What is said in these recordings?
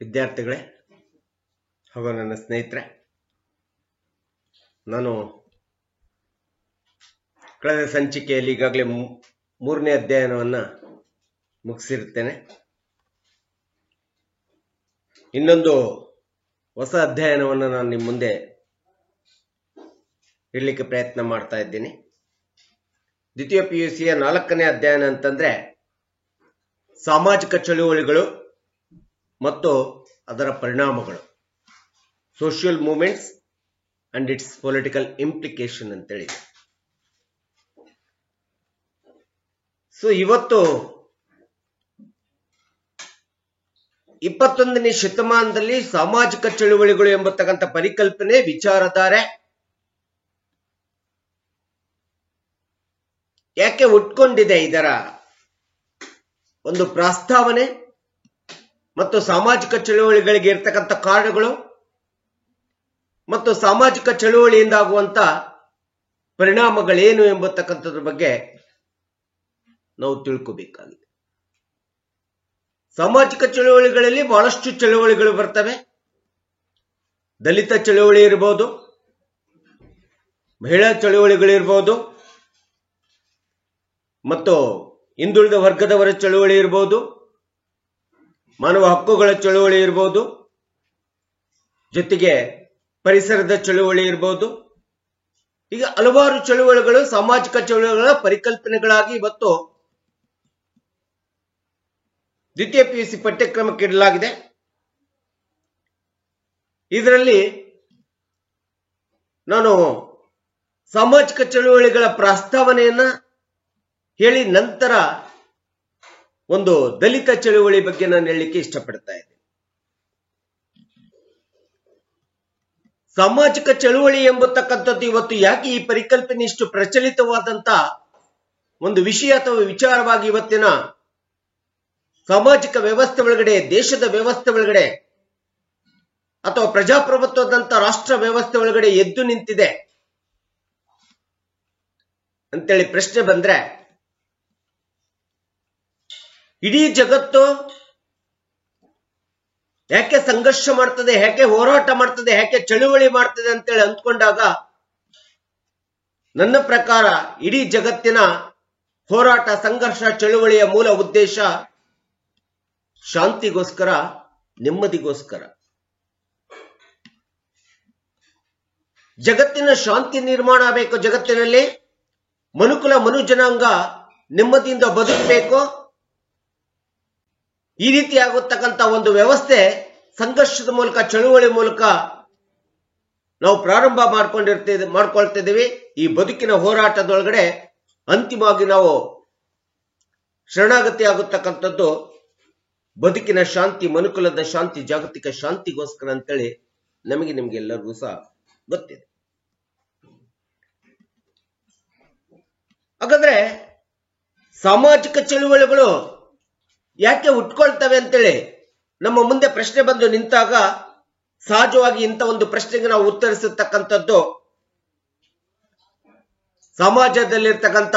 ವಿದ್ಯಾರ್ಥಿಗಳೇ ಹಾಗೂ ನನ್ನ ಸ್ನೇಹಿತರೆ, ನಾನು ಕಳೆದ ಸಂಚಿಕೆಯಲ್ಲಿ ಈಗಾಗಲೇ 3ನೇ ಅಧ್ಯಯನವನ್ನು ಮುಗಿಸಿರುತ್ತೇನೆ. ಇನ್ನೊಂದು ಹೊಸ ಅಧ್ಯಯನವನ್ನು ನಾನು ನಿಮ್ಮ ಮುಂದೆ ಇಡಲಿಕ್ಕೆ ಪ್ರಯತ್ನ ಮಾಡ್ತಾ ಇದ್ದೀನಿ. ದ್ವಿತೀಯ PUCಯ 4ನೇ ಅಧ್ಯಯನ ಅಂತಂದ್ರೆ ಸಾಮಾಜಿಕ ಚಳುವಳಿಗಳು ಮತ್ತು ಅದರ ಪರಿಣಾಮಗಳು, social movements and it's political implication ಅಂತೇಳಿ. ಸೊ ಇವತ್ತು 21ನೇ ಶತಮಾನದಲ್ಲಿ ಸಾಮಾಜಿಕ ಚಳುವಳಿಗಳು ಎಂಬತಕ್ಕಂಥ ಪರಿಕಲ್ಪನೆ, ವಿಚಾರಧಾರೆ ಯಾಕೆ ಹುಟ್ಕೊಂಡಿದೆ, ಇದರ ಒಂದು ಪ್ರಸ್ತಾವನೆ ಮತ್ತು ಸಾಮಾಜಿಕ ಚಳುವಳಿಗಳಿಗೆ ಇರ್ತಕ್ಕಂಥ ಕಾರಣಗಳು ಮತ್ತು ಸಾಮಾಜಿಕ ಚಳುವಳಿಯಿಂದ ಆಗುವಂತ ಪರಿಣಾಮಗಳೇನು ಎಂಬತಕ್ಕಂಥದ್ರ ಬಗ್ಗೆ ನಾವು ತಿಳ್ಕೋಬೇಕಾಗಿದೆ. ಸಾಮಾಜಿಕ ಚಳುವಳಿಗಳಲ್ಲಿ ಬಹಳಷ್ಟು ಚಳುವಳಿಗಳು ಬರ್ತವೆ. ದಲಿತ ಚಳುವಳಿ ಇರಬಹುದು, ಮಹಿಳಾ ಚಳುವಳಿಗಳಿರ್ಬೋದು, ಮತ್ತು ಹಿಂದುಳಿದ ವರ್ಗದವರ ಚಳುವಳಿ ಇರಬಹುದು, ಮಾನವ ಹಕ್ಕುಗಳ ಚಳುವಳಿ ಇರಬಹುದು, ಜೊತೆಗೆ ಪರಿಸರದ ಚಳುವಳಿ ಇರಬಹುದು. ಈಗ ಹಲವಾರು ಚಳುವಳಿಗಳು ಸಾಮಾಜಿಕ ಚಳುವಳಿಗಳ ಪರಿಕಲ್ಪನೆಗಳಾಗಿ ಇವತ್ತು ದ್ವಿತೀಯ PUC ಪಠ್ಯಕ್ರಮಕ್ಕೆ ಇಡಲಾಗಿದೆ. ಇದರಲ್ಲಿ ನಾನು ಸಾಮಾಜಿಕ ಚಳುವಳಿಗಳ ಪ್ರಸ್ತಾವನೆಯನ್ನ ಹೇಳಿ ನಂತರ ಒಂದು ದಲಿತ ಚಳುವಳಿ ಬಗ್ಗೆ ನಾನು ಹೇಳಲಿಕ್ಕೆ ಇಷ್ಟಪಡ್ತಾ ಇದ್ದೇನೆ. ಸಾಮಾಜಿಕ ಚಳುವಳಿ ಎಂಬತಕ್ಕಂಥದ್ದು ಇವತ್ತು ಯಾಕೆ ಈ ಪರಿಕಲ್ಪನೆ ಇಷ್ಟು ಪ್ರಚಲಿತವಾದಂತ ಒಂದು ವಿಷಯ ಅಥವಾ ವಿಚಾರವಾಗಿ ಇವತ್ತಿನ ಸಾಮಾಜಿಕ ವ್ಯವಸ್ಥೆ ಒಳಗಡೆ, ದೇಶದ ವ್ಯವಸ್ಥೆ ಒಳಗಡೆ ಅಥವಾ ಪ್ರಜಾಪ್ರಭುತ್ವದಂತ ರಾಷ್ಟ್ರ ವ್ಯವಸ್ಥೆ ಒಳಗಡೆ ಎದ್ದು ನಿಂತಿದೆ ಅಂತೇಳಿ ಪ್ರಶ್ನೆ ಬಂದ್ರೆ, ಇಡೀ ಜಗತ್ತು ಯಾಕೆ ಸಂಘರ್ಷ ಮಾಡ್ತದೆ, ಯಾಕೆ ಹೋರಾಟ ಮಾಡ್ತದೆ, ಯಾಕೆ ಚಳುವಳಿ ಮಾಡ್ತದೆ ಅಂತೇಳಿ ಅಂದ್ಕೊಂಡಾಗ ನನ್ನ ಪ್ರಕಾರ ಇಡೀ ಜಗತ್ತಿನ ಹೋರಾಟ, ಸಂಘರ್ಷ, ಚಳುವಳಿಯ ಮೂಲ ಉದ್ದೇಶ ಶಾಂತಿಗೋಸ್ಕರ, ನೆಮ್ಮದಿಗೋಸ್ಕರ. ಜಗತ್ತಿನ ಶಾಂತಿ ನಿರ್ಮಾಣ ಆಗಬೇಕು, ಜಗತ್ತಿನಲ್ಲಿ ಮನುಕುಲ, ಮನುಜನಾಂಗ ನೆಮ್ಮದಿಯಿಂದ ಬದುಕಬೇಕು. ಈ ರೀತಿ ಆಗುತ್ತಕ್ಕಂಥ ಒಂದು ವ್ಯವಸ್ಥೆ ಸಂಘರ್ಷದ ಮೂಲಕ, ಚಳುವಳಿ ಮೂಲಕ ನಾವು ಪ್ರಾರಂಭ ಮಾಡ್ಕೊಳ್ತಿದ್ದೀವಿ. ಈ ಬದುಕಿನ ಹೋರಾಟದೊಳಗಡೆ ಅಂತಿಮವಾಗಿ ನಾವು ಶರಣಾಗತಿ ಆಗುತ್ತಕ್ಕಂಥದ್ದು ಬದುಕಿನ ಶಾಂತಿ, ಮನುಕುಲದ ಶಾಂತಿ, ಜಾಗತಿಕ ಶಾಂತಿಗೋಸ್ಕರ ಅಂತೇಳಿ ನಿಮಗೆಲ್ಲರಿಗೂ ಸಹ ಗೊತ್ತಿದೆ. ಹಾಗಾದ್ರೆ ಸಾಮಾಜಿಕ ಚಳುವಳಿಗಳು ಯಾಕೆ ಹುಟ್ಕೊಳ್ತವೆ ಅಂತೇಳಿ ನಮ್ಮ ಮುಂದೆ ಪ್ರಶ್ನೆ ಬಂದು ನಿಂತಾಗ ಸಹಜವಾಗಿ ಇಂಥ ಒಂದು ಪ್ರಶ್ನೆಗೆ ನಾವು ಉತ್ತರಿಸತಕ್ಕಂಥದ್ದು ಸಮಾಜದಲ್ಲಿರ್ತಕ್ಕಂಥ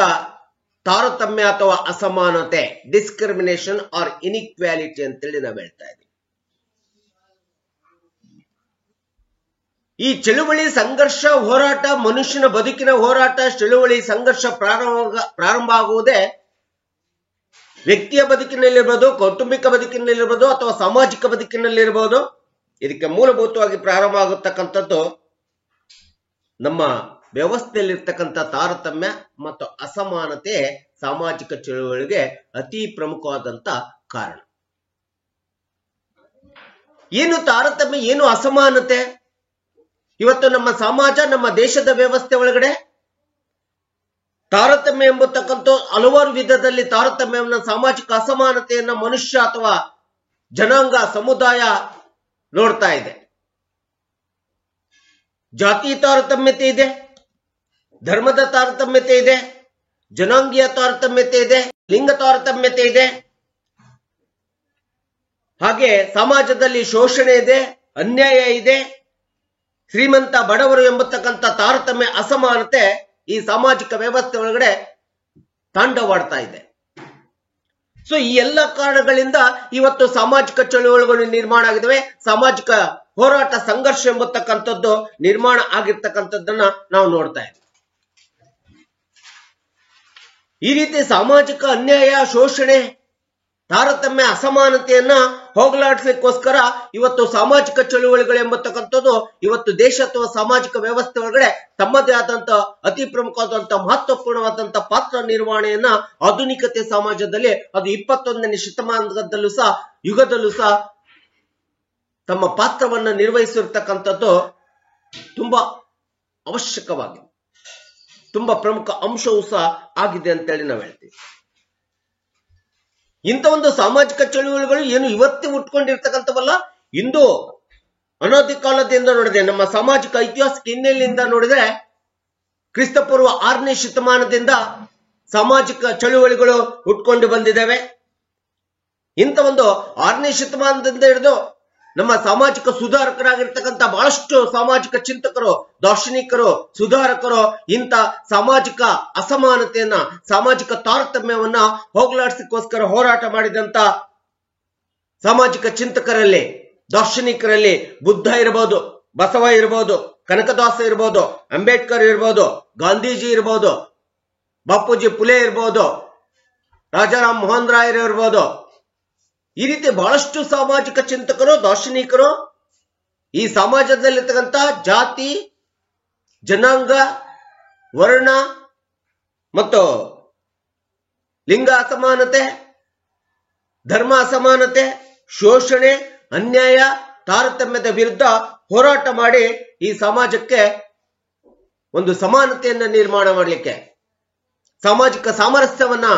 ತಾರತಮ್ಯ ಅಥವಾ ಅಸಮಾನತೆ, ಡಿಸ್ಕ್ರಿಮಿನೇಷನ್ ಆರ್ ಇನ್ಇಕ್ವಾಲಿಟಿ ಅಂತೇಳಿ ನಾವು ಹೇಳ್ತಾ ಇದ್ದೀವಿ. ಈ ಚಳುವಳಿ, ಸಂಘರ್ಷ, ಹೋರಾಟ, ಮನುಷ್ಯನ ಬದುಕಿನ ಹೋರಾಟ, ಚಳುವಳಿ, ಸಂಘರ್ಷ ಪ್ರಾರಂಭ ಆಗುವುದೇ ವ್ಯಕ್ತಿಯ ಬದುಕಿನಲ್ಲಿರ್ಬೋದು, ಕೌಟುಂಬಿಕ ಬದುಕಿನಲ್ಲಿರ್ಬೋದು ಅಥವಾ ಸಾಮಾಜಿಕ ಬದುಕಿನಲ್ಲಿರ್ಬೋದು. ಇದಕ್ಕೆ ಮೂಲಭೂತವಾಗಿ ಪ್ರಾರಂಭ ಆಗುತ್ತಕ್ಕಂಥದ್ದು ನಮ್ಮ ವ್ಯವಸ್ಥೆಯಲ್ಲಿರ್ತಕ್ಕಂಥ ತಾರತಮ್ಯ ಮತ್ತು ಅಸಮಾನತೆ ಸಾಮಾಜಿಕ ಚಳುವಳಿಗೆ ಅತಿ ಪ್ರಮುಖವಾದಂತ ಕಾರಣ. ಏನು ತಾರತಮ್ಯ, ಏನು ಅಸಮಾನತೆ? ಇವತ್ತು ನಮ್ಮ ಸಮಾಜ, ನಮ್ಮ ದೇಶದ ವ್ಯವಸ್ಥೆ ಒಳಗಡೆ ತಾರತಮ್ಯ ಎಂಬತಕ್ಕಂಥ ಹಲವಾರು ವಿಧದಲ್ಲಿ ತಾರತಮ್ಯವನ್ನು, ಸಾಮಾಜಿಕ ಅಸಮಾನತೆಯನ್ನ ಮನುಷ್ಯ ಅಥವಾ ಜನಾಂಗ, ಸಮುದಾಯ ನೋಡ್ತಾ ಇದೆ. ಜಾತಿ ತಾರತಮ್ಯತೆ ಇದೆ, ಧರ್ಮದ ತಾರತಮ್ಯತೆ ಇದೆ, ಜನಾಂಗೀಯ ತಾರತಮ್ಯತೆ ಇದೆ, ಲಿಂಗ ತಾರತಮ್ಯತೆ ಇದೆ. ಹಾಗೆ ಸಮಾಜದಲ್ಲಿ ಶೋಷಣೆ ಇದೆ, ಅನ್ಯಾಯ ಇದೆ, ಶ್ರೀಮಂತ ಬಡವರು ಎಂಬತಕ್ಕಂಥ ತಾರತಮ್ಯ, ಅಸಮಾನತೆ ಈ ಸಾಮಾಜಿಕ ವ್ಯವಸ್ಥೆ ಒಳಗಡೆ ತಾಂಡವಾಡ್ತಾ ಇದೆ. ಸೊ ಈ ಎಲ್ಲ ಕಾರಣಗಳಿಂದ ಇವತ್ತು ಸಾಮಾಜಿಕ ಚಳುವಳಿಗಳು ನಿರ್ಮಾಣ ಆಗಿದ್ದಾವೆ, ಸಾಮಾಜಿಕ ಹೋರಾಟ ಸಂಘರ್ಷ ಎಂಬತಕ್ಕಂಥದ್ದು ನಿರ್ಮಾಣ ಆಗಿರ್ತಕ್ಕಂಥದ್ದನ್ನ ನಾವು ನೋಡ್ತಾ ಇದ್ದೀವಿ. ಈ ರೀತಿ ಸಾಮಾಜಿಕ ಅನ್ಯಾಯ, ಶೋಷಣೆ, ತಾರತಮ್ಯ, ಅಸಮಾನತೆಯನ್ನ ಹೋಗಲಾಡಿಸಲಿಕ್ಕೋಸ್ಕರ ಇವತ್ತು ಸಾಮಾಜಿಕ ಚಳುವಳಿಗಳು ಎಂಬತಕ್ಕಂಥದ್ದು ಇವತ್ತು ದೇಶ ಅಥವಾ ಸಾಮಾಜಿಕ ವ್ಯವಸ್ಥೆ ಒಳಗಡೆ ತಮ್ಮದೇ ಆದಂತ ಅತಿ ಪ್ರಮುಖವಾದಂತಹ ಮಹತ್ವಪೂರ್ಣವಾದಂತಹ ಪಾತ್ರ ನಿರ್ವಹಣೆಯನ್ನ ಆಧುನಿಕತೆ ಸಮಾಜದಲ್ಲಿ ಅದು 21ನೇ ಶತಮಾನದಲ್ಲೂ ಸಹ ಯುಗದಲ್ಲೂ ಸಹ ತಮ್ಮ ಪಾತ್ರವನ್ನ ನಿರ್ವಹಿಸಿರ್ತಕ್ಕಂಥದ್ದು ತುಂಬಾ ಅವಶ್ಯಕವಾಗಿದೆ, ತುಂಬಾ ಪ್ರಮುಖ ಅಂಶವೂ ಸಹ ಆಗಿದೆ ಅಂತೇಳಿ ನಾವು ಹೇಳ್ತೀವಿ. ಇಂಥ ಒಂದು ಸಾಮಾಜಿಕ ಚಳುವಳಿಗಳು ಏನು ಇವತ್ತೇ ಉಟ್ಕೊಂಡಿರ್ತಕ್ಕಂಥವಲ್ಲ, ಇಂದು ಅನಾದಿ ಕಾಲದಿಂದ ನೋಡಿದ್ರೆ ನಮ್ಮ ಸಾಮಾಜಿಕ ಐತಿಹಾಸಿಕ ಹಿನ್ನೆಲೆಯಿಂದ ನೋಡಿದ್ರೆ ಕ್ರಿಸ್ತಪೂರ್ವ 6ನೇ ಶತಮಾನದಿಂದ ಸಾಮಾಜಿಕ ಚಳುವಳಿಗಳು ಹುಟ್ಕೊಂಡು ಬಂದಿದ್ದಾವೆ. ಇಂಥ ಒಂದು 6ನೇ ಶತಮಾನದಿಂದ ಹಿಡಿದು ನಮ್ಮ ಸಾಮಾಜಿಕ ಸುಧಾರಕರಾಗಿರ್ತಕ್ಕಂಥ ಬಹಳಷ್ಟು ಸಾಮಾಜಿಕ ಚಿಂತಕರು, ದಾರ್ಶನಿಕರು, ಸುಧಾರಕರು ಇಂಥ ಸಾಮಾಜಿಕ ಅಸಮಾನತೆಯನ್ನ, ಸಾಮಾಜಿಕ ತಾರತಮ್ಯವನ್ನ ಹೋಗಲಾಡಿಸಲಿಕ್ಕೋಸ್ಕರ ಹೋರಾಟ ಮಾಡಿದಂತ ಸಾಮಾಜಿಕ ಚಿಂತಕರಲ್ಲಿ, ದಾರ್ಶನಿಕರಲ್ಲಿ ಬುದ್ಧ ಇರಬಹುದು, ಬಸವ ಇರಬಹುದು, ಕನಕದಾಸ ಇರಬಹುದು, ಅಂಬೇಡ್ಕರ್ ಇರಬಹುದು, ಗಾಂಧೀಜಿ ಇರಬಹುದು, ಬಾಪೂಜಿ ಫುಲೆ ಇರಬಹುದು, ರಾಜಾರಾಮ್ ಮೋಹನ್ ರಾಯ್ ಇರಬಹುದು, ಈ ರೀತಿ ಬಹಳಷ್ಟು ಸಾಮಾಜಿಕ ಚಿಂತಕರು, ದಾರ್ಶನಿಕರು ಈ ಸಮಾಜದಲ್ಲಿರ್ತಕ್ಕಂಥ ಜಾತಿ, ಜನಾಂಗ, ವರ್ಣ ಮತ್ತು ಲಿಂಗ ಅಸಮಾನತೆ, ಧರ್ಮ ಅಸಮಾನತೆ, ಶೋಷಣೆ, ಅನ್ಯಾಯ, ತಾರತಮ್ಯದ ವಿರುದ್ಧ ಹೋರಾಟ ಮಾಡಿ ಈ ಸಮಾಜಕ್ಕೆ ಒಂದು ಸಮಾನತೆಯನ್ನ ನಿರ್ಮಾಣ ಮಾಡಲಿಕ್ಕೆ, ಸಾಮಾಜಿಕ ಸಾಮರಸ್ಯವನ್ನ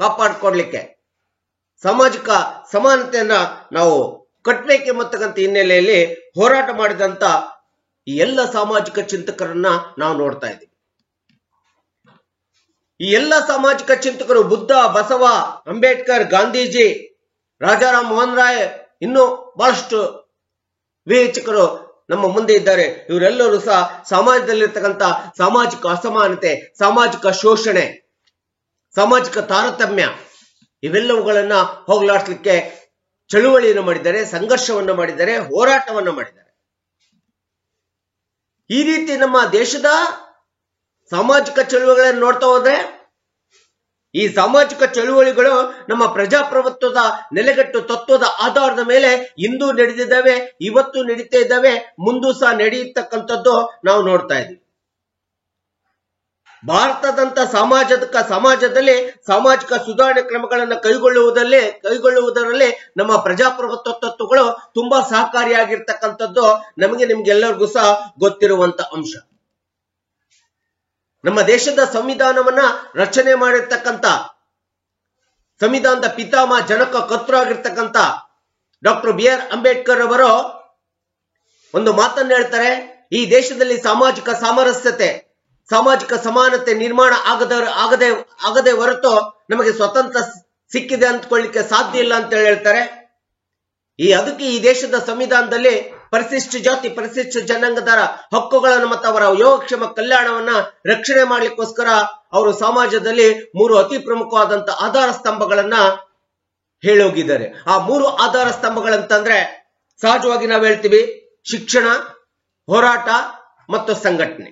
ಕಾಪಾಡಿಕೊಡ್ಲಿಕ್ಕೆ, ಸಾಮಾಜಿಕ ಸಮಾನತೆಯನ್ನ ನಾವು ಕಟ್ಟಬೇಕೆಂಬತಕ್ಕಂಥ ಹಿನ್ನೆಲೆಯಲ್ಲಿ ಹೋರಾಟ ಮಾಡಿದಂತ ಈ ಎಲ್ಲ ಸಾಮಾಜಿಕ ಚಿಂತಕರನ್ನ ನಾವು ನೋಡ್ತಾ ಇದ್ದೀವಿ. ಈ ಎಲ್ಲ ಸಾಮಾಜಿಕ ಚಿಂತಕರು ಬುದ್ಧ, ಬಸವ, ಅಂಬೇಡ್ಕರ್, ಗಾಂಧೀಜಿ, ರಾಜಾರಾಮ್ ಮೋಹನ್ ರಾಯ್, ಇನ್ನೂ ಬಹಳಷ್ಟು ವಿವೇಚಕರು ನಮ್ಮ ಮುಂದೆ ಇದ್ದಾರೆ. ಇವರೆಲ್ಲರೂ ಸಹ ಸಮಾಜದಲ್ಲಿರ್ತಕ್ಕಂಥ ಸಾಮಾಜಿಕ ಅಸಮಾನತೆ, ಸಾಮಾಜಿಕ ಶೋಷಣೆ, ಸಾಮಾಜಿಕ ತಾರತಮ್ಯ ಇವೆಲ್ಲವುಗಳನ್ನ ಹೋಗಲಾಡಿಸಲಿಕ್ಕೆ ಚಳುವಳಿಯನ್ನು ಮಾಡಿದ್ದಾರೆ, ಸಂಘರ್ಷವನ್ನು ಮಾಡಿದ್ದಾರೆ, ಹೋರಾಟವನ್ನು ಮಾಡಿದ್ದಾರೆ. ಈ ರೀತಿ ನಮ್ಮ ದೇಶದ ಸಾಮಾಜಿಕ ಚಳುವಳಿಗಳನ್ನು ನೋಡ್ತಾ ಹೋದ್ರೆ ಈ ಸಾಮಾಜಿಕ ಚಳುವಳಿಗಳು ನಮ್ಮ ಪ್ರಜಾಪ್ರಭುತ್ವದ ನೆಲೆಗಟ್ಟು ತತ್ವದ ಆಧಾರದ ಮೇಲೆ ಇಂದು ನಡೆದಿದ್ದಾವೆ, ಇವತ್ತು ನಡೀತಾ ಇದ್ದಾವೆ, ಮುಂದೂ ಸಹ ನಡೆಯತಕ್ಕಂಥದ್ದು ನಾವು ನೋಡ್ತಾ ಇದ್ದೀವಿ. ಭಾರತದಂತ ಸಮಾಜದಲ್ಲಿ ಸಾಮಾಜಿಕ ಸುಧಾರಣೆ ಕ್ರಮಗಳನ್ನು ಕೈಗೊಳ್ಳುವುದರಲ್ಲಿ ನಮ್ಮ ಪ್ರಜಾಪ್ರಭುತ್ವ ತತ್ವಗಳು ತುಂಬಾ ಸಹಕಾರಿಯಾಗಿರ್ತಕ್ಕಂಥದ್ದು ನಿಮ್ಗೆಲ್ಲರಿಗೂ ಸಹ ಗೊತ್ತಿರುವಂತ ಅಂಶ. ನಮ್ಮ ದೇಶದ ಸಂವಿಧಾನವನ್ನ ರಚನೆ ಮಾಡಿರ್ತಕ್ಕಂಥ ಸಂವಿಧಾನದ ಪಿತಾಮಹ, ಜನಕ, ಕರ್ತೃ ಆಗಿರ್ತಕ್ಕಂಥ ಡಾಕ್ಟರ್ ಬಿ ಆರ್ ಅಂಬೇಡ್ಕರ್ ಅವರು ಒಂದು ಮಾತನ್ನು ಹೇಳ್ತಾರೆ. ಈ ದೇಶದಲ್ಲಿ ಸಾಮಾಜಿಕ ಸಾಮರಸ್ಯತೆ, ಸಾಮಾಜಿಕ ಸಮಾನತೆ ನಿರ್ಮಾಣ ಆಗದೆ ಹೊರತು ನಮಗೆ ಸ್ವತಂತ್ರ ಸಿಕ್ಕಿದೆ ಅಂದ್ಕೊಳ್ಳಿಕ್ಕೆ ಸಾಧ್ಯ ಇಲ್ಲ ಅಂತ ಹೇಳ್ತಾರೆ. ಅದಕ್ಕೆ ಈ ದೇಶದ ಸಂವಿಧಾನದಲ್ಲಿ ಪರಿಶಿಷ್ಟ ಜಾತಿ, ಪರಿಶಿಷ್ಟ ಜನಾಂಗದವರ ಹಕ್ಕುಗಳನ್ನು ಮತ್ತು ಅವರ ಯೋಗಕ್ಷೇಮ ಕಲ್ಯಾಣವನ್ನ ರಕ್ಷಣೆ ಮಾಡ್ಲಿಕ್ಕೋಸ್ಕರ ಅವರು ಸಮಾಜದಲ್ಲಿ 3 ಅತಿ ಪ್ರಮುಖವಾದಂತ ಆಧಾರ ಸ್ತಂಭಗಳನ್ನ ಹೇಳೋಗಿದ್ದಾರೆ. ಆ 3 ಆಧಾರ ಸ್ತಂಭಗಳಂತಂದ್ರೆ ಸಹಜವಾಗಿ ನಾವು ಹೇಳ್ತೀವಿ ಶಿಕ್ಷಣ, ಹೋರಾಟ ಮತ್ತು ಸಂಘಟನೆ.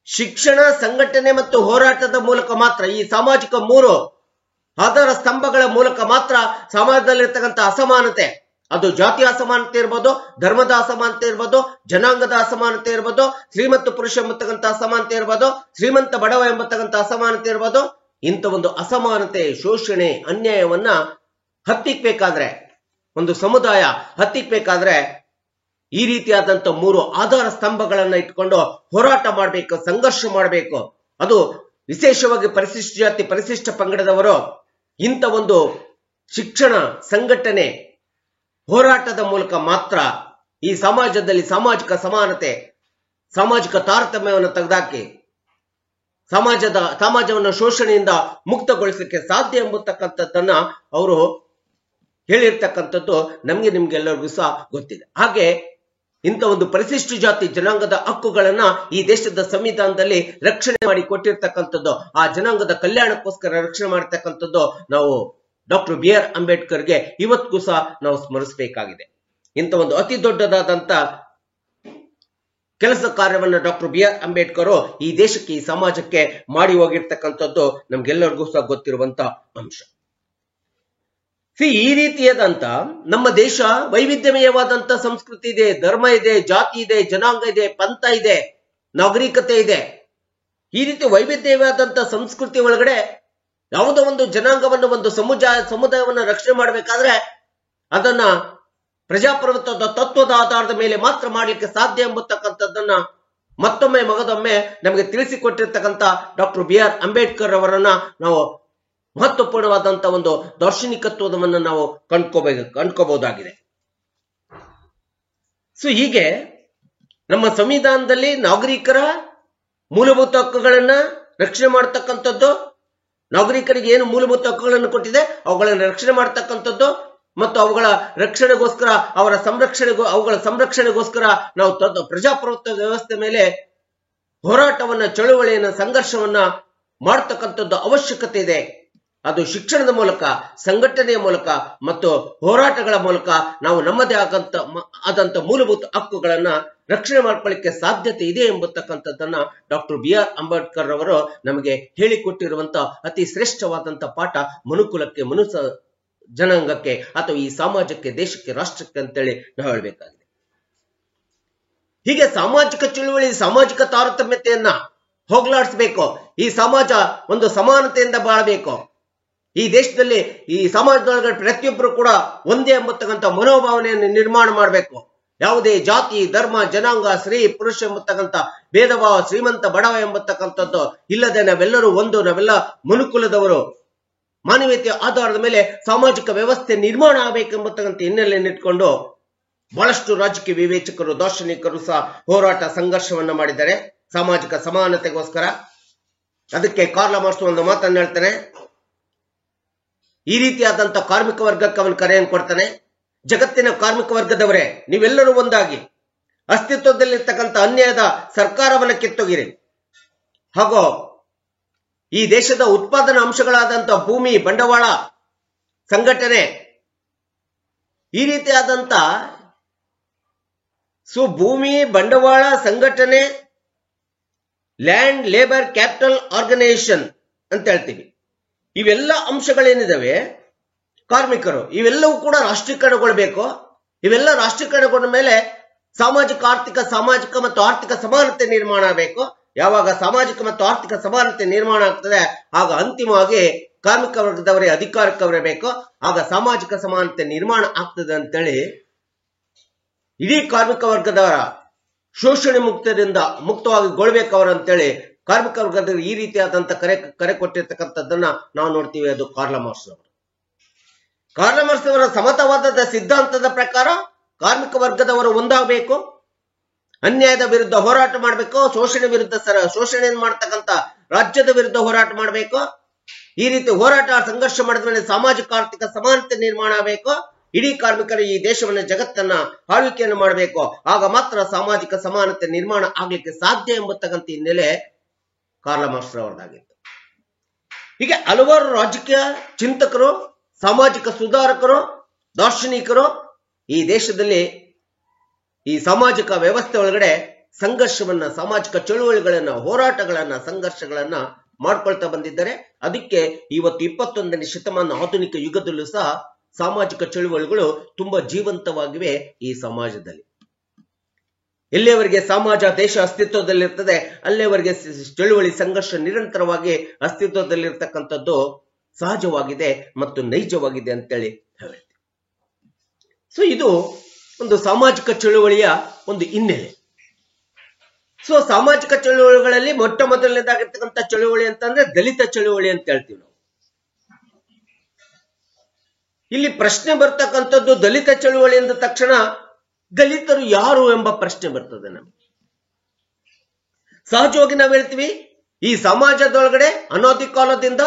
ಶಿಕ್ಷಣ, ಸಂಘಟನೆ ಮತ್ತು ಹೋರಾಟದ ಮೂಲಕ ಮಾತ್ರ, ಈ ಸಾಮಾಜಿಕ 3 ಆಧಾರ ಸ್ತಂಭಗಳ ಮೂಲಕ ಮಾತ್ರ ಸಮಾಜದಲ್ಲಿರ್ತಕ್ಕಂಥ ಅಸಮಾನತೆ, ಅದು ಜಾತಿಯ ಅಸಮಾನತೆ ಇರ್ಬೋದು, ಧರ್ಮದ ಅಸಮಾನತೆ ಇರ್ಬೋದು, ಜನಾಂಗದ ಅಸಮಾನತೆ ಇರ್ಬೋದು, ಶ್ರೀಮಂತ ಪುರುಷ ಎಂಬತಕ್ಕಂಥ ಅಸಮಾನತೆ ಇರ್ಬೋದು, ಶ್ರೀಮಂತ ಬಡವ ಎಂಬತಕ್ಕಂಥ ಅಸಮಾನತೆ ಇರ್ಬೋದು, ಇಂಥ ಒಂದು ಅಸಮಾನತೆ, ಶೋಷಣೆ, ಅನ್ಯಾಯವನ್ನ ಹತ್ತಿಕ್ಬೇಕಾದ್ರೆ, ಒಂದು ಸಮುದಾಯ ಹತ್ತಿಕ್ಬೇಕಾದ್ರೆ ಈ ರೀತಿಯಾದಂತ 3 ಆಧಾರ ಸ್ತಂಭಗಳನ್ನ ಇಟ್ಕೊಂಡು ಹೋರಾಟ ಮಾಡಬೇಕು, ಸಂಘರ್ಷ ಮಾಡಬೇಕು. ಅದು ವಿಶೇಷವಾಗಿ ಪರಿಶಿಷ್ಟ ಜಾತಿ, ಪರಿಶಿಷ್ಟ ಪಂಗಡದವರು ಇಂಥ ಒಂದು ಶಿಕ್ಷಣ, ಸಂಘಟನೆ, ಹೋರಾಟದ ಮೂಲಕ ಮಾತ್ರ ಈ ಸಮಾಜದಲ್ಲಿ ಸಾಮಾಜಿಕ ಸಮಾನತೆ, ಸಾಮಾಜಿಕ ತಾರತಮ್ಯವನ್ನು ತೆಗೆದಾಕಿ ಸಮಾಜವನ್ನು ಶೋಷಣೆಯಿಂದ ಮುಕ್ತಗೊಳಿಸಲಿಕ್ಕೆ ಸಾಧ್ಯ ಎಂಬತಕ್ಕಂಥದ್ದನ್ನ ಅವರು ಹೇಳಿರ್ತಕ್ಕಂಥದ್ದು ನಿಮ್ಗೆಲ್ಲರಿಗೂ ಸಹ ಗೊತ್ತಿದೆ. ಹಾಗೆ ಇಂಥ ಒಂದು ಪರಿಶಿಷ್ಟ ಜಾತಿ ಜನಾಂಗದ ಹಕ್ಕುಗಳನ್ನ ಈ ದೇಶದ ಸಂವಿಧಾನದಲ್ಲಿ ರಕ್ಷಣೆ ಮಾಡಿ ಕೊಟ್ಟಿರ್ತಕ್ಕಂಥದ್ದು, ಆ ಜನಾಂಗದ ಕಲ್ಯಾಣಕ್ಕೋಸ್ಕರ ರಕ್ಷಣೆ ಮಾಡತಕ್ಕಂಥದ್ದು ನಾವು ಡಾಕ್ಟರ್ ಬಿ ಆರ್ ಅಂಬೇಡ್ಕರ್ಗೆ ಇವತ್ತಿಗೂ ಸಹ ನಾವು ಸ್ಮರಿಸಬೇಕಾಗಿದೆ. ಇಂಥ ಒಂದು ಅತಿ ದೊಡ್ಡದಾದಂತ ಕೆಲಸ ಕಾರ್ಯವನ್ನು ಡಾಕ್ಟರ್ ಬಿ ಆರ್ ಅಂಬೇಡ್ಕರ್ ಈ ದೇಶಕ್ಕೆ, ಈ ಸಮಾಜಕ್ಕೆ ಮಾಡಿ ಹೋಗಿರ್ತಕ್ಕಂಥದ್ದು ನಮ್ಗೆಲ್ಲರಿಗೂ ಸಹ ಗೊತ್ತಿರುವಂತ ಅಂಶ. ಈ ರೀತಿಯಾದಂತ ನಮ್ಮ ದೇಶ ವೈವಿಧ್ಯಮಯವಾದಂತ ಸಂಸ್ಕೃತಿ ಇದೆ, ಧರ್ಮ ಇದೆ, ಜಾತಿ ಇದೆ, ಜನಾಂಗ ಇದೆ, ಪಂಥ ಇದೆ, ನಾಗರಿಕತೆ ಇದೆ. ಈ ರೀತಿ ವೈವಿಧ್ಯವಾದಂತ ಸಂಸ್ಕೃತಿ ಒಳಗಡೆ ಯಾವುದೋ ಒಂದು ಜನಾಂಗವನ್ನು, ಒಂದು ಸಮುದಾಯವನ್ನು ರಕ್ಷಣೆ ಮಾಡಬೇಕಾದ್ರೆ ಅದನ್ನ ಪ್ರಜಾಪ್ರಭುತ್ವದ ತತ್ವದ ಆಧಾರದ ಮೇಲೆ ಮಾತ್ರ ಮಾಡಲಿಕ್ಕೆ ಸಾಧ್ಯ ಎಂಬತಕ್ಕಂಥದ್ದನ್ನ ಮತ್ತೊಮ್ಮೆ ಮಗದೊಮ್ಮೆ ನಮಗೆ ತಿಳಿಸಿಕೊಟ್ಟಿರ್ತಕ್ಕಂಥ ಡಾಕ್ಟರ್ ಬಿ ಆರ್ ಅಂಬೇಡ್ಕರ್ ಅವರನ್ನ ನಾವು ಮಹತ್ವಪೂರ್ಣವಾದಂತ ಒಂದು ದಾರ್ಶನಿಕತ್ವವನ್ನು ನಾವು ಕಂಡ್ಕೋಬಹುದಾಗಿದೆ. ಹೀಗೆ ನಮ್ಮ ಸಂವಿಧಾನದಲ್ಲಿ ನಾಗರಿಕರ ಮೂಲಭೂತ ಹಕ್ಕುಗಳನ್ನ ರಕ್ಷಣೆ ಮಾಡತಕ್ಕಂಥದ್ದು, ನಾಗರಿಕರಿಗೆ ಏನು ಮೂಲಭೂತ ಹಕ್ಕುಗಳನ್ನು ಕೊಟ್ಟಿದೆ ಅವುಗಳನ್ನು ರಕ್ಷಣೆ ಮಾಡತಕ್ಕಂಥದ್ದು ಮತ್ತು ಅವುಗಳ ರಕ್ಷಣೆಗೋಸ್ಕರ, ಅವುಗಳ ಸಂರಕ್ಷಣೆಗೋಸ್ಕರ ನಾವು ಪ್ರಜಾಪ್ರಭುತ್ವ ವ್ಯವಸ್ಥೆ ಮೇಲೆ ಹೋರಾಟವನ್ನ, ಚಳುವಳಿಯನ್ನ, ಸಂಘರ್ಷವನ್ನ ಮಾಡತಕ್ಕಂಥದ್ದು ಅವಶ್ಯಕತೆ ಇದೆ. ಅದು ಶಿಕ್ಷಣದ ಮೂಲಕ, ಸಂಘಟನೆಯ ಮೂಲಕ ಮತ್ತು ಹೋರಾಟಗಳ ಮೂಲಕ ನಾವು ನಮ್ಮದೇ ಆದಂತ ಮೂಲಭೂತ ಹಕ್ಕುಗಳನ್ನ ರಕ್ಷಣೆ ಮಾಡ್ಕೊಳ್ಳಿಕ್ಕೆ ಸಾಧ್ಯತೆ ಇದೆ ಎಂಬತಕ್ಕಂಥದ್ದನ್ನ ಡಾಕ್ಟರ್ ಬಿ ಆರ್ ಅಂಬೇಡ್ಕರ್ ಅವರು ನಮಗೆ ಹೇಳಿಕೊಟ್ಟಿರುವಂತ ಅತಿ ಶ್ರೇಷ್ಠವಾದಂತ ಪಾಠ ಮನುಕುಲಕ್ಕೆ, ಜನಾಂಗಕ್ಕೆ ಅಥವಾ ಈ ಸಮಾಜಕ್ಕೆ, ದೇಶಕ್ಕೆ, ರಾಷ್ಟ್ರಕ್ಕೆ ಅಂತೇಳಿ ನಾವು ಹೇಳಬೇಕಾಗಿದೆ. ಹೀಗೆ ಸಾಮಾಜಿಕ ಚಳುವಳಿ, ಸಾಮಾಜಿಕ ತಾರತಮ್ಯತೆಯನ್ನ ಹೋಗ್ಲಾಡಿಸಬೇಕು. ಈ ಸಮಾಜ ಒಂದು ಸಮಾನತೆಯಿಂದ ಬಾಳಬೇಕು. ಈ ದೇಶದಲ್ಲಿ, ಈ ಸಮಾಜದೊಳಗಡೆ ಪ್ರತಿಯೊಬ್ಬರು ಕೂಡ ಒಂದೇ ಎಂಬತಕ್ಕಂಥ ಮನೋಭಾವನೆಯನ್ನು ನಿರ್ಮಾಣ ಮಾಡಬೇಕು. ಯಾವುದೇ ಜಾತಿ, ಧರ್ಮ, ಜನಾಂಗ, ಸ್ತ್ರೀ, ಪುರುಷ ಎಂಬತಕ್ಕಂಥ ಭೇದ ಭಾವ, ಶ್ರೀಮಂತ ಬಡವ ಎಂಬತಕ್ಕಂಥದ್ದು ಇಲ್ಲದೆ ನಾವೆಲ್ಲರೂ ಒಂದು, ನಾವೆಲ್ಲ ಮನುಕುಲದವರು. ಮಾನವೀಯತೆಯ ಆಧಾರದ ಮೇಲೆ ಸಾಮಾಜಿಕ ವ್ಯವಸ್ಥೆ ನಿರ್ಮಾಣ ಆಗಬೇಕೆಂಬತಕ್ಕಂಥ ಹಿನ್ನೆಲೆಯನ್ನಿಟ್ಕೊಂಡು ಬಹಳಷ್ಟು ರಾಜಕೀಯ ವಿವೇಚಕರು, ದಾರ್ಶನಿಕರು ಸಹ ಹೋರಾಟ, ಸಂಘರ್ಷವನ್ನ ಮಾಡಿದ್ದಾರೆ ಸಾಮಾಜಿಕ ಸಮಾನತೆಗೋಸ್ಕರ. ಅದಕ್ಕೆ ಕಾರ್ಲ್ ಮಾರ್ಕ್ಸ್ ಒಂದು ಮಾತನ್ನು ಹೇಳ್ತಾನೆ. ಈ ರೀತಿಯಾದಂತ ಕಾರ್ಮಿಕ ವರ್ಗಕ್ಕೆ ಅವನು ಕರೆಯನ್ನು ಕೊಡ್ತಾನೆ. ಜಗತ್ತಿನ ಕಾರ್ಮಿಕ ವರ್ಗದವರೇ, ನೀವೆಲ್ಲರೂ ಒಂದಾಗಿ ಅಸ್ತಿತ್ವದಲ್ಲಿರ್ತಕ್ಕಂಥ ಅನ್ಯಾಯದ ಸರ್ಕಾರವನ್ನ ಕಿತ್ತೊಗಿರಿ. ಹಾಗೂ ಈ ದೇಶದ ಉತ್ಪಾದನಾ ಅಂಶಗಳಾದಂಥ ಭೂಮಿ, ಬಂಡವಾಳ, ಸಂಘಟನೆ, ಈ ರೀತಿಯಾದಂತ ಭೂಮಿ, ಬಂಡವಾಳ, ಸಂಘಟನೆ, ಲ್ಯಾಂಡ್, ಲೇಬರ್, ಕ್ಯಾಪಿಟಲ್, ಆರ್ಗನೈಸೇಷನ್ ಅಂತ ಹೇಳ್ತೀವಿ. ಇವೆಲ್ಲ ಅಂಶಗಳೇನಿದಾವೆ ಕಾರ್ಮಿಕರು, ಇವೆಲ್ಲವೂ ಕೂಡ ರಾಷ್ಟ್ರೀಕರಣಗೊಳ್ಬೇಕು. ಇವೆಲ್ಲ ರಾಷ್ಟ್ರೀಕರಣಗೊಂಡ ಮೇಲೆ ಸಾಮಾಜಿಕ ಮತ್ತು ಆರ್ಥಿಕ ಸಮಾನತೆ ನಿರ್ಮಾಣ ಆಗಬೇಕು. ಯಾವಾಗ ಸಾಮಾಜಿಕ ಮತ್ತು ಆರ್ಥಿಕ ಸಮಾನತೆ ನಿರ್ಮಾಣ ಆಗ್ತದೆ ಆಗ ಅಂತಿಮವಾಗಿ ಕಾರ್ಮಿಕ ವರ್ಗದವರೇ ಅಧಿಕಾರಕ್ಕೆ ಬರಬೇಕು. ಆಗ ಸಾಮಾಜಿಕ ಸಮಾನತೆ ನಿರ್ಮಾಣ ಆಗ್ತದೆ ಅಂತೇಳಿ ಇಡೀ ಕಾರ್ಮಿಕ ವರ್ಗದವರ ಶೋಷಣೆ ಮುಕ್ತವಾಗಿ ಗೊಳ್ಬೇಕವರು ಅಂತೇಳಿ ಕಾರ್ಮಿಕ ವರ್ಗದ ಈ ರೀತಿಯಾದಂತ ಕರೆ ಕೊಟ್ಟಿರ್ತಕ್ಕಂಥದ್ದನ್ನ ನಾವು ನೋಡ್ತೀವಿ. ಅದು ಕಾರ್ಲ್ ಮಾರ್ಕ್ಸ್ ಅವರು. ಕಾರ್ಲ್ ಮಾರ್ಕ್ಸ್ ಅವರ ಸಮತಾವಾದದ ಸಿದ್ಧಾಂತದ ಪ್ರಕಾರ ಕಾರ್ಮಿಕ ವರ್ಗದವರು ಒಂದಾಗಬೇಕು, ಅನ್ಯಾಯದ ವಿರುದ್ಧ ಹೋರಾಟ ಮಾಡಬೇಕು, ಶೋಷಣೆಯನ್ನು ಮಾಡತಕ್ಕಂಥ ರಾಜ್ಯದ ವಿರುದ್ಧ ಹೋರಾಟ ಮಾಡಬೇಕು. ಈ ರೀತಿ ಹೋರಾಟ, ಸಂಘರ್ಷ ಮಾಡಿದ ಮೇಲೆ ಸಾಮಾಜಿಕ ಆರ್ಥಿಕ ಸಮಾನತೆ ನಿರ್ಮಾಣ ಆಗಬೇಕು. ಇಡೀ ಕಾರ್ಮಿಕರು ಈ ದೇಶವನ್ನ, ಜಗತ್ತನ್ನ ಆಳ್ವಿಕೆಯನ್ನು ಮಾಡಬೇಕು. ಆಗ ಮಾತ್ರ ಸಾಮಾಜಿಕ ಸಮಾನತೆ ನಿರ್ಮಾಣ ಆಗ್ಲಿಕ್ಕೆ ಸಾಧ್ಯ ಎಂಬತಕ್ಕಂಥ ಹಿನ್ನೆಲೆ ಕಾರ್ಲ್ ಮಾರ್ಕ್ಸ್ ಅವರದಾಗಿತ್ತು. ಹೀಗೆ ಹಲವಾರು ರಾಜಕೀಯ ಚಿಂತಕರು, ಸಾಮಾಜಿಕ ಸುಧಾರಕರು, ದಾರ್ಶನಿಕರು ಈ ದೇಶದಲ್ಲಿ ಈ ಸಾಮಾಜಿಕ ವ್ಯವಸ್ಥೆ ಒಳಗಡೆ ಸಂಘರ್ಷವನ್ನ, ಸಾಮಾಜಿಕ ಚಳುವಳಿಗಳನ್ನ, ಹೋರಾಟಗಳನ್ನ, ಸಂಘರ್ಷಗಳನ್ನ ಮಾಡ್ಕೊಳ್ತಾ ಬಂದಿದ್ದಾರೆ. ಅದಕ್ಕೆ ಇವತ್ತು 21ನೇ ಶತಮಾನ ಆಧುನಿಕ ಯುಗದಲ್ಲೂ ಸಹ ಸಾಮಾಜಿಕ ಚಳುವಳಿಗಳು ತುಂಬಾ ಜೀವಂತವಾಗಿವೆ ಈ ಸಮಾಜದಲ್ಲಿ. ಎಲ್ಲಿಯವರೆಗೆ ಸಮಾಜ, ದೇಶ ಅಸ್ತಿತ್ವದಲ್ಲಿರ್ತದೆ ಅಲ್ಲಿಯವರೆಗೆ ಚಳುವಳಿ, ಸಂಘರ್ಷ ನಿರಂತರವಾಗಿ ಅಸ್ತಿತ್ವದಲ್ಲಿರ್ತಕ್ಕಂಥದ್ದು ಸಹಜವಾಗಿದೆ ಮತ್ತು ನೈಜವಾಗಿದೆ ಅಂತೇಳಿ ಹೇಳ್ತೀವಿ. ಇದು ಒಂದು ಸಾಮಾಜಿಕ ಚಳುವಳಿಯ ಒಂದು ಹಿನ್ನೆಲೆ. ಸಾಮಾಜಿಕ ಚಳುವಳಿಗಳಲ್ಲಿ ಮೊಟ್ಟ ಮೊದಲನೇದಾಗಿರ್ತಕ್ಕಂಥ ಚಳುವಳಿ ಅಂತಂದ್ರೆ ದಲಿತ ಚಳುವಳಿ ಅಂತ ಹೇಳ್ತೀವಿ ನಾವು. ಇಲ್ಲಿ ಪ್ರಶ್ನೆ ಬರ್ತಕ್ಕಂಥದ್ದು ದಲಿತ ಚಳುವಳಿ ಎಂದ ತಕ್ಷಣ ದಲಿತರು ಯಾರು ಎಂಬ ಪ್ರಶ್ನೆ ಬರ್ತದೆ ನಮಗೆ. ಸಹಜವಾಗಿ ನಾವು ಹೇಳ್ತೀವಿ, ಈ ಸಮಾಜದೊಳಗಡೆ ಅನಾದಿ ಕಾಲದಿಂದ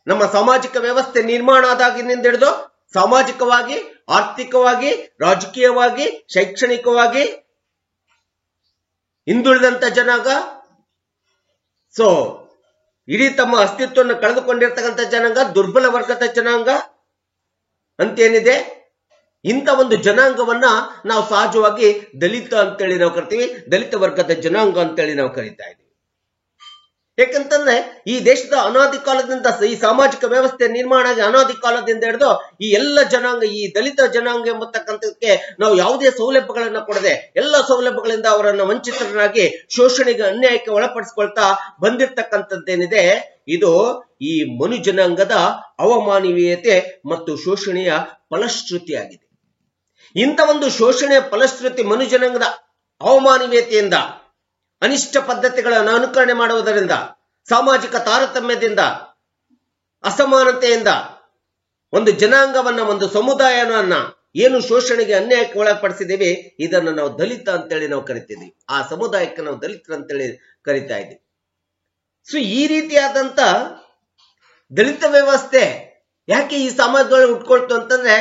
ನಮ್ಮ ಸಾಮಾಜಿಕ ವ್ಯವಸ್ಥೆ ನಿರ್ಮಾಣ ಆದಾಗಿನಿಂದ ಹಿಡಿದು ಸಾಮಾಜಿಕವಾಗಿ, ಆರ್ಥಿಕವಾಗಿ, ರಾಜಕೀಯವಾಗಿ, ಶೈಕ್ಷಣಿಕವಾಗಿ ಹಿಂದುಳಿದಂತ ಜನಾಂಗ, ಇಡೀ ತಮ್ಮ ಅಸ್ತಿತ್ವವನ್ನು ಕಳೆದುಕೊಂಡಿರ್ತಕ್ಕಂಥ ಜನಾಂಗ, ದುರ್ಬಲ ವರ್ಗದ ಜನಾಂಗ, ಅಂತೇನಿದೆ, ಇಂಥ ಒಂದು ಜನಾಂಗವನ್ನ ನಾವು ಸಹಜವಾಗಿ ದಲಿತ ಅಂತೇಳಿ ನಾವು ಕರಿತೀವಿ, ದಲಿತ ವರ್ಗದ ಜನಾಂಗ ಅಂತೇಳಿ ನಾವು ಕರಿತಾ ಇದ್ದೀವಿ. ಯಾಕಂತಂದ್ರೆ ಈ ದೇಶದ ಅನಾದಿ ಕಾಲದಿಂದ ಈ ಸಾಮಾಜಿಕ ವ್ಯವಸ್ಥೆ ನಿರ್ಮಾಣ ಆಗಿ ಅನಾದಿ ಕಾಲದಿಂದ ಹಿಡಿದು ಈ ಎಲ್ಲ ಜನಾಂಗ, ಈ ದಲಿತ ಜನಾಂಗ ಎಂಬತಕ್ಕಂಥಕ್ಕೆ ನಾವು ಯಾವುದೇ ಸೌಲಭ್ಯಗಳನ್ನ ಕೊಡದೆ ಎಲ್ಲ ಸೌಲಭ್ಯಗಳಿಂದ ಅವರನ್ನು ವಂಚಿತರನ್ನಾಗಿ ಶೋಷಣೆಗೆ ಅನ್ಯಾಯಕ್ಕೆ ಒಳಪಡಿಸಿಕೊಳ್ತಾ ಬಂದಿರತಕ್ಕಂಥದ್ದೇನಿದೆ, ಇದು ಈ ಮನು ಜನಾಂಗದ ಅವಮಾನವೀಯತೆ ಮತ್ತು ಶೋಷಣೆಯ ಫಲಶ್ರುತಿಯಾಗಿದೆ. ಇಂಥ ಒಂದು ಶೋಷಣೆಯ ಫಲಶ್ರುತಿ ಮನು ಜನಾಂಗದ ಅವಮಾನವೀಯತೆಯಿಂದ, ಅನಿಷ್ಟ ಪದ್ಧತಿಗಳನ್ನು ಅನುಕರಣೆ ಮಾಡುವುದರಿಂದ, ಸಾಮಾಜಿಕ ತಾರತಮ್ಯದಿಂದ, ಅಸಮಾನತೆಯಿಂದ ಒಂದು ಜನಾಂಗವನ್ನ, ಒಂದು ಸಮುದಾಯವನ್ನ ಏನು ಶೋಷಣೆಗೆ ಅನ್ಯಾಯಕ್ಕೆ ಒಳಪಡಿಸಿದ್ದೀವಿ, ಇದನ್ನು ನಾವು ದಲಿತ ಅಂತೇಳಿ ನಾವು ಕರಿತಿದ್ದೀವಿ. ಆ ಸಮುದಾಯಕ್ಕೆ ನಾವು ದಲಿತರು ಅಂತೇಳಿ ಕರಿತಾ ಇದ್ದೀವಿ. ಸೊ ಈ ರೀತಿಯಾದಂತ ದಲಿತ ವ್ಯವಸ್ಥೆ ಯಾಕೆ ಈ ಸಮಾಜದೊಳಗೆ ಉಟ್ಕೊಳ್ತು ಅಂತಂದ್ರೆ,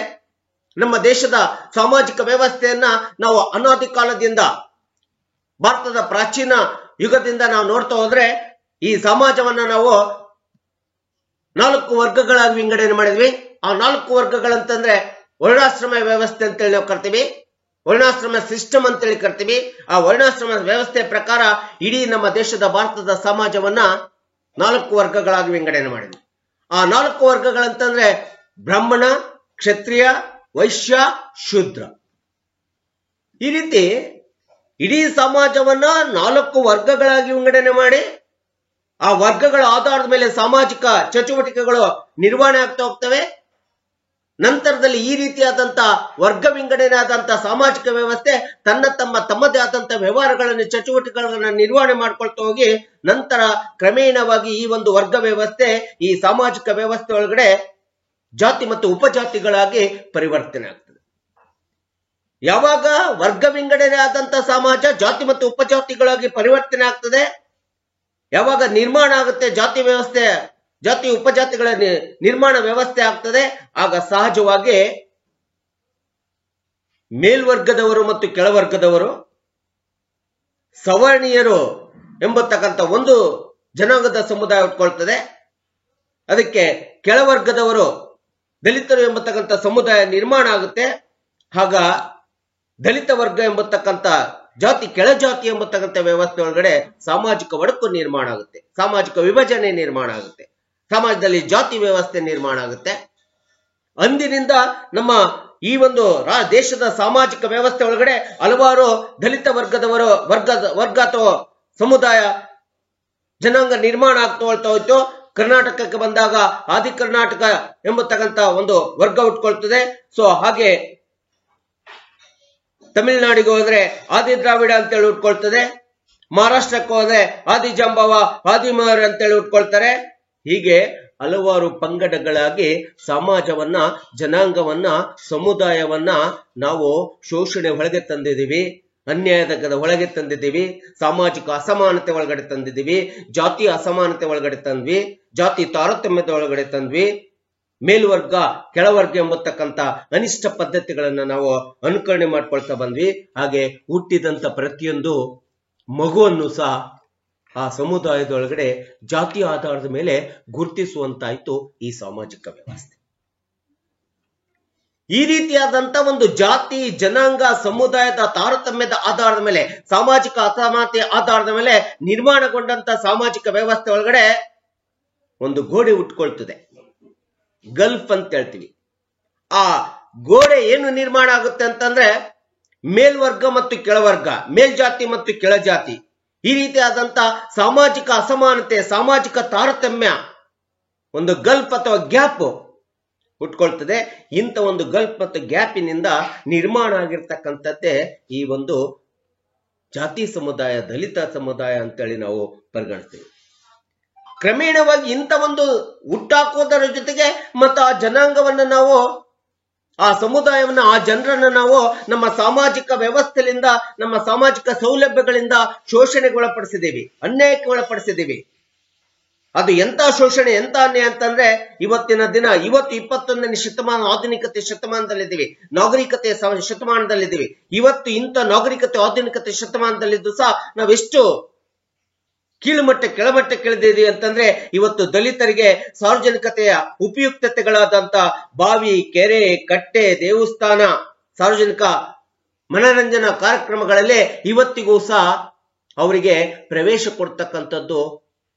ನಮ್ಮ ದೇಶದ ಸಾಮಾಜಿಕ ವ್ಯವಸ್ಥೆಯನ್ನ ನಾವು ಅನಾದಿ ಕಾಲದಿಂದ, ಭಾರತದ ಪ್ರಾಚೀನ ಯುಗದಿಂದ ನಾವು ನೋಡ್ತಾ ಹೋದ್ರೆ ಈ ಸಮಾಜವನ್ನ ನಾವು 4 ವರ್ಗಗಳಾಗಿ ವಿಂಗಡಣೆ ಮಾಡಿದ್ವಿ. ಆ 4 ವರ್ಗಗಳಂತಂದ್ರೆ ವರ್ಣಾಶ್ರಮ ವ್ಯವಸ್ಥೆ ಅಂತೇಳಿ ನಾವು ಕರ್ತೀವಿ, ವರ್ಣಾಶ್ರಮ ಸಿಸ್ಟಮ್ ಅಂತೇಳಿ ಕರ್ತೀವಿ. ಆ ವರ್ಣಾಶ್ರಮ ವ್ಯವಸ್ಥೆಯ ಪ್ರಕಾರ ಇಡೀ ನಮ್ಮ ದೇಶದ ಭಾರತದ ಸಮಾಜವನ್ನ 4 ವರ್ಗಗಳಾಗಿ ವಿಂಗಡಣೆ ಮಾಡಿದ್ವಿ. ಆ 4 ವರ್ಗಗಳಂತಂದ್ರೆ ಬ್ರಾಹ್ಮಣ, ಕ್ಷತ್ರಿಯ, ವೈಶ್ಯ, ಶೂದ್ರ. ಈ ರೀತಿ ಇಡೀ ಸಮಾಜವನ್ನ 4 ವರ್ಗಗಳಾಗಿ ವಿಂಗಡಣೆ ಮಾಡಿ ಆ ವರ್ಗಗಳ ಆಧಾರದ ಮೇಲೆ ಸಾಮಾಜಿಕ ಚಟುವಟಿಕೆಗಳು ನಿರ್ವಹಣೆ ಆಗ್ತಾ ಹೋಗ್ತವೆ. ನಂತರದಲ್ಲಿ ಈ ರೀತಿಯಾದಂತ ವರ್ಗ ವಿಂಗಡಣೆ ಆದಂತ ಸಾಮಾಜಿಕ ವ್ಯವಸ್ಥೆ ತಮ್ಮದೇ ಆದಂತ ವ್ಯವಹಾರಗಳನ್ನು, ಚಟುವಟಿಕೆಗಳನ್ನ ನಿರ್ವಹಣೆ ಮಾಡ್ಕೊಳ್ತಾ ಹೋಗಿ ನಂತರ ಕ್ರಮೇಣವಾಗಿ ಈ ಒಂದು ವರ್ಗ ವ್ಯವಸ್ಥೆ ಈ ಸಾಮಾಜಿಕ ವ್ಯವಸ್ಥೆ ಒಳಗಡೆ ಜಾತಿ ಮತ್ತು ಉಪಜಾತಿಗಳಾಗಿ ಪರಿವರ್ತನೆ ಆಗ್ತದೆ. ಯಾವಾಗ ವರ್ಗ ವಿಂಗಡಣೆ ಆದಂತ ಸಮಾಜ ಜಾತಿ ಮತ್ತು ಉಪಜಾತಿಗಳಾಗಿ ಪರಿವರ್ತನೆ ಆಗ್ತದೆ, ಯಾವಾಗ ನಿರ್ಮಾಣ ಆಗುತ್ತೆ ಜಾತಿ ವ್ಯವಸ್ಥೆ, ಜಾತಿ ಉಪಜಾತಿಗಳ ನಿರ್ಮಾಣ ವ್ಯವಸ್ಥೆ ಆಗ್ತದೆ, ಆಗ ಸಹಜವಾಗಿ ಮೇಲ್ವರ್ಗದವರು ಮತ್ತು ಕೆಳವರ್ಗದವರು, ಸವರ್ಣೀಯರು ಎಂಬತಕ್ಕಂಥ ಒಂದು ಜನಾಂಗದ ಸಮುದಾಯ ಉಟ್ಕೊಳ್ತದೆ. ಅದಕ್ಕೆ ಕೆಳವರ್ಗದವರು, ದಲಿತರು ಎಂಬತಕ್ಕಂಥ ಸಮುದಾಯ ನಿರ್ಮಾಣ ಆಗುತ್ತೆ. ಆಗ ದಲಿತ ವರ್ಗ ಎಂಬತಕ್ಕಂಥ ಜಾತಿ, ಕೆಳಜಾತಿ ಎಂಬತಕ್ಕಂಥ ವ್ಯವಸ್ಥೆ ಒಳಗಡೆ ಸಾಮಾಜಿಕ ಒಡಕು ನಿರ್ಮಾಣ ಆಗುತ್ತೆ, ಸಾಮಾಜಿಕ ವಿಭಜನೆ ನಿರ್ಮಾಣ ಆಗುತ್ತೆ, ಸಮಾಜದಲ್ಲಿ ಜಾತಿ ವ್ಯವಸ್ಥೆ ನಿರ್ಮಾಣ ಆಗುತ್ತೆ. ಅಂದಿನಿಂದ ನಮ್ಮ ಈ ಒಂದು ದೇಶದ ಸಾಮಾಜಿಕ ವ್ಯವಸ್ಥೆ ಒಳಗಡೆ ಹಲವಾರು ದಲಿತ ವರ್ಗದವರು ವರ್ಗ ಅಥವಾ ಸಮುದಾಯ ಜನಾಂಗ ನಿರ್ಮಾಣ ಆಗ್ತಾ ಹೋಯ್ತು. ಕರ್ನಾಟಕಕ್ಕೆ ಬಂದಾಗ ಆದಿ ಕರ್ನಾಟಕ ಎಂಬತಕ್ಕಂಥ ಒಂದು ವರ್ಗ ಉಟ್ಕೊಳ್ತದೆ. ಸೊ ಹಾಗೆ ತಮಿಳುನಾಡಿಗೆ ಹೋದ್ರೆ ಆದಿ ದ್ರಾವಿಡ ಅಂತೇಳಿ ಉಟ್ಕೊಳ್ತದೆ, ಮಹಾರಾಷ್ಟ್ರಕ್ಕೆ ಹೋದ್ರೆ ಆದಿ ಜಾಂಬವ, ಆದಿಮಾರ್ ಅಂತೇಳಿ ಉಟ್ಕೊಳ್ತಾರೆ. ಹೀಗೆ ಹಲವಾರು ಪಂಗಡಗಳಾಗಿ ಸಮಾಜವನ್ನ, ಜನಾಂಗವನ್ನ, ಸಮುದಾಯವನ್ನ ನಾವು ಶೋಷಣೆ ಒಳಗೆ ತಂದಿದ್ದೀವಿ, ಅನ್ಯಾಯದ ಒಳಗೆ ತಂದಿದ್ದೀವಿ, ಸಾಮಾಜಿಕ ಅಸಮಾನತೆ ಒಳಗಡೆ ತಂದಿದ್ದೀವಿ, ಜಾತಿ ಅಸಮಾನತೆ ಒಳಗಡೆ ತಂದ್ವಿ, ಜಾತಿ ತಾರತಮ್ಯದ ಒಳಗಡೆ ತಂದ್ವಿ, ಮೇಲ್ವರ್ಗ ಕೆಳವರ್ಗ ಎಂಬತಕ್ಕಂಥ ಅನಿಷ್ಟ ಪದ್ಧತಿಗಳನ್ನ ನಾವು ಅನುಕರಣೆ ಮಾಡ್ಕೊಳ್ತಾ ಬಂದ್ವಿ. ಹಾಗೆ ಹುಟ್ಟಿದಂತ ಪ್ರತಿಯೊಂದು ಮಗುವನ್ನು ಸಹ ಆ ಸಮುದಾಯದೊಳಗಡೆ ಜಾತಿ ಆಧಾರದ ಮೇಲೆ ಗುರುತಿಸುವಂತಾಯ್ತು ಈ ಸಾಮಾಜಿಕ ವ್ಯವಸ್ಥೆ. ಈ ರೀತಿಯಾದಂತ ಒಂದು ಜಾತಿ, ಜನಾಂಗ, ಸಮುದಾಯದ ತಾರತಮ್ಯದ ಆಧಾರದ ಮೇಲೆ, ಸಾಮಾಜಿಕ ಅಸಮಾನತೆಯ ಆಧಾರದ ಮೇಲೆ ನಿರ್ಮಾಣಗೊಂಡಂತ ಸಾಮಾಜಿಕ ವ್ಯವಸ್ಥೆ ಒಳಗಡೆ ಒಂದು ಗೋಡೆ ಉಟ್ಕೊಳ್ತದೆ, ಗಲ್ಫ್ ಅಂತ ಹೇಳ್ತೀವಿ. ಆ ಗೋಡೆ ಏನು ನಿರ್ಮಾಣ ಆಗುತ್ತೆ ಅಂತಂದ್ರೆ ಮೇಲ್ವರ್ಗ ಮತ್ತು ಕೆಳವರ್ಗ, ಮೇಲ್ಜಾತಿ ಮತ್ತು ಕೆಳಜಾತಿ, ಈ ರೀತಿಯಾದಂತ ಸಾಮಾಜಿಕ ಅಸಮಾನತೆ, ಸಾಮಾಜಿಕ ತಾರತಮ್ಯ, ಒಂದು ಗಲ್ಫ್ ಅಥವಾ ಗ್ಯಾಪ್ ಹುಟ್ಕೊಳ್ತದೆ. ಇಂಥ ಒಂದು ಗಲ್ಫ್ ಮತ್ತು ಗ್ಯಾಪಿನಿಂದ ನಿರ್ಮಾಣ ಆಗಿರ್ತಕ್ಕಂಥದ್ದೇ ಈ ಒಂದು ಜಾತಿ ಸಮುದಾಯ, ದಲಿತ ಸಮುದಾಯ ಅಂತೇಳಿ ನಾವು ಪರಿಗಣಿಸ್ತೀವಿ. ಕ್ರಮೇಣವಾಗಿ ಇಂಥ ಒಂದು ಹುಟ್ಟಾಕೋದರ ಜೊತೆಗೆ ಮತ್ತು ಆ ಜನಾಂಗವನ್ನ ನಾವು, ಆ ಸಮುದಾಯವನ್ನ, ಆ ಜನರನ್ನ ನಾವು ನಮ್ಮ ಸಾಮಾಜಿಕ ವ್ಯವಸ್ಥೆಯಿಂದ, ನಮ್ಮ ಸಾಮಾಜಿಕ ಸೌಲಭ್ಯಗಳಿಂದ ಶೋಷಣೆಗೆ ಒಳಪಡಿಸಿದ್ದೀವಿ, ಅನ್ಯಾಯಕ್ಕೆ ಒಳಪಡಿಸಿದ್ದೀವಿ. ಅದು ಎಂತ ಶೋಷಣೆ, ಎಂತ ಅನ್ಯಾಯ ಅಂತಂದ್ರೆ ಇವತ್ತಿನ ದಿನ, ಇವತ್ತು 21ನೇ ಶತಮಾನ, ಆಧುನಿಕತೆ ಶತಮಾನದಲ್ಲಿದ್ದೀವಿ, ನಾಗರಿಕತೆ ಶತಮಾನದಲ್ಲಿದ್ದೀವಿ. ಇವತ್ತು ಇಂಥ ನಾಗರಿಕತೆ, ಆಧುನಿಕತೆ ಶತಮಾನದಲ್ಲಿದ್ದು ಸಹ ನಾವೆಷ್ಟು ಕೀಳುಮಟ್ಟಕ್ಕೆ ಕೆಳಮಟ್ಟಕ್ಕೆ ಇಳಿದಿದೆ ಅಂತಂದ್ರೆ ಇವತ್ತು ದಲಿತರಿಗೆ ಸಾರ್ವಜನಿಕತೆಯ ಉಪಯುಕ್ತತೆಗಳಾದಂತ ಬಾವಿ, ಕೆರೆ, ಕಟ್ಟೆ, ದೇವಸ್ಥಾನ, ಸಾರ್ವಜನಿಕ ಮನರಂಜನಾ ಕಾರ್ಯಕ್ರಮಗಳಲ್ಲೇ ಇವತ್ತಿಗೂ ಸಹ ಅವರಿಗೆ ಪ್ರವೇಶ ಕೊಡ್ತಕ್ಕಂಥದ್ದು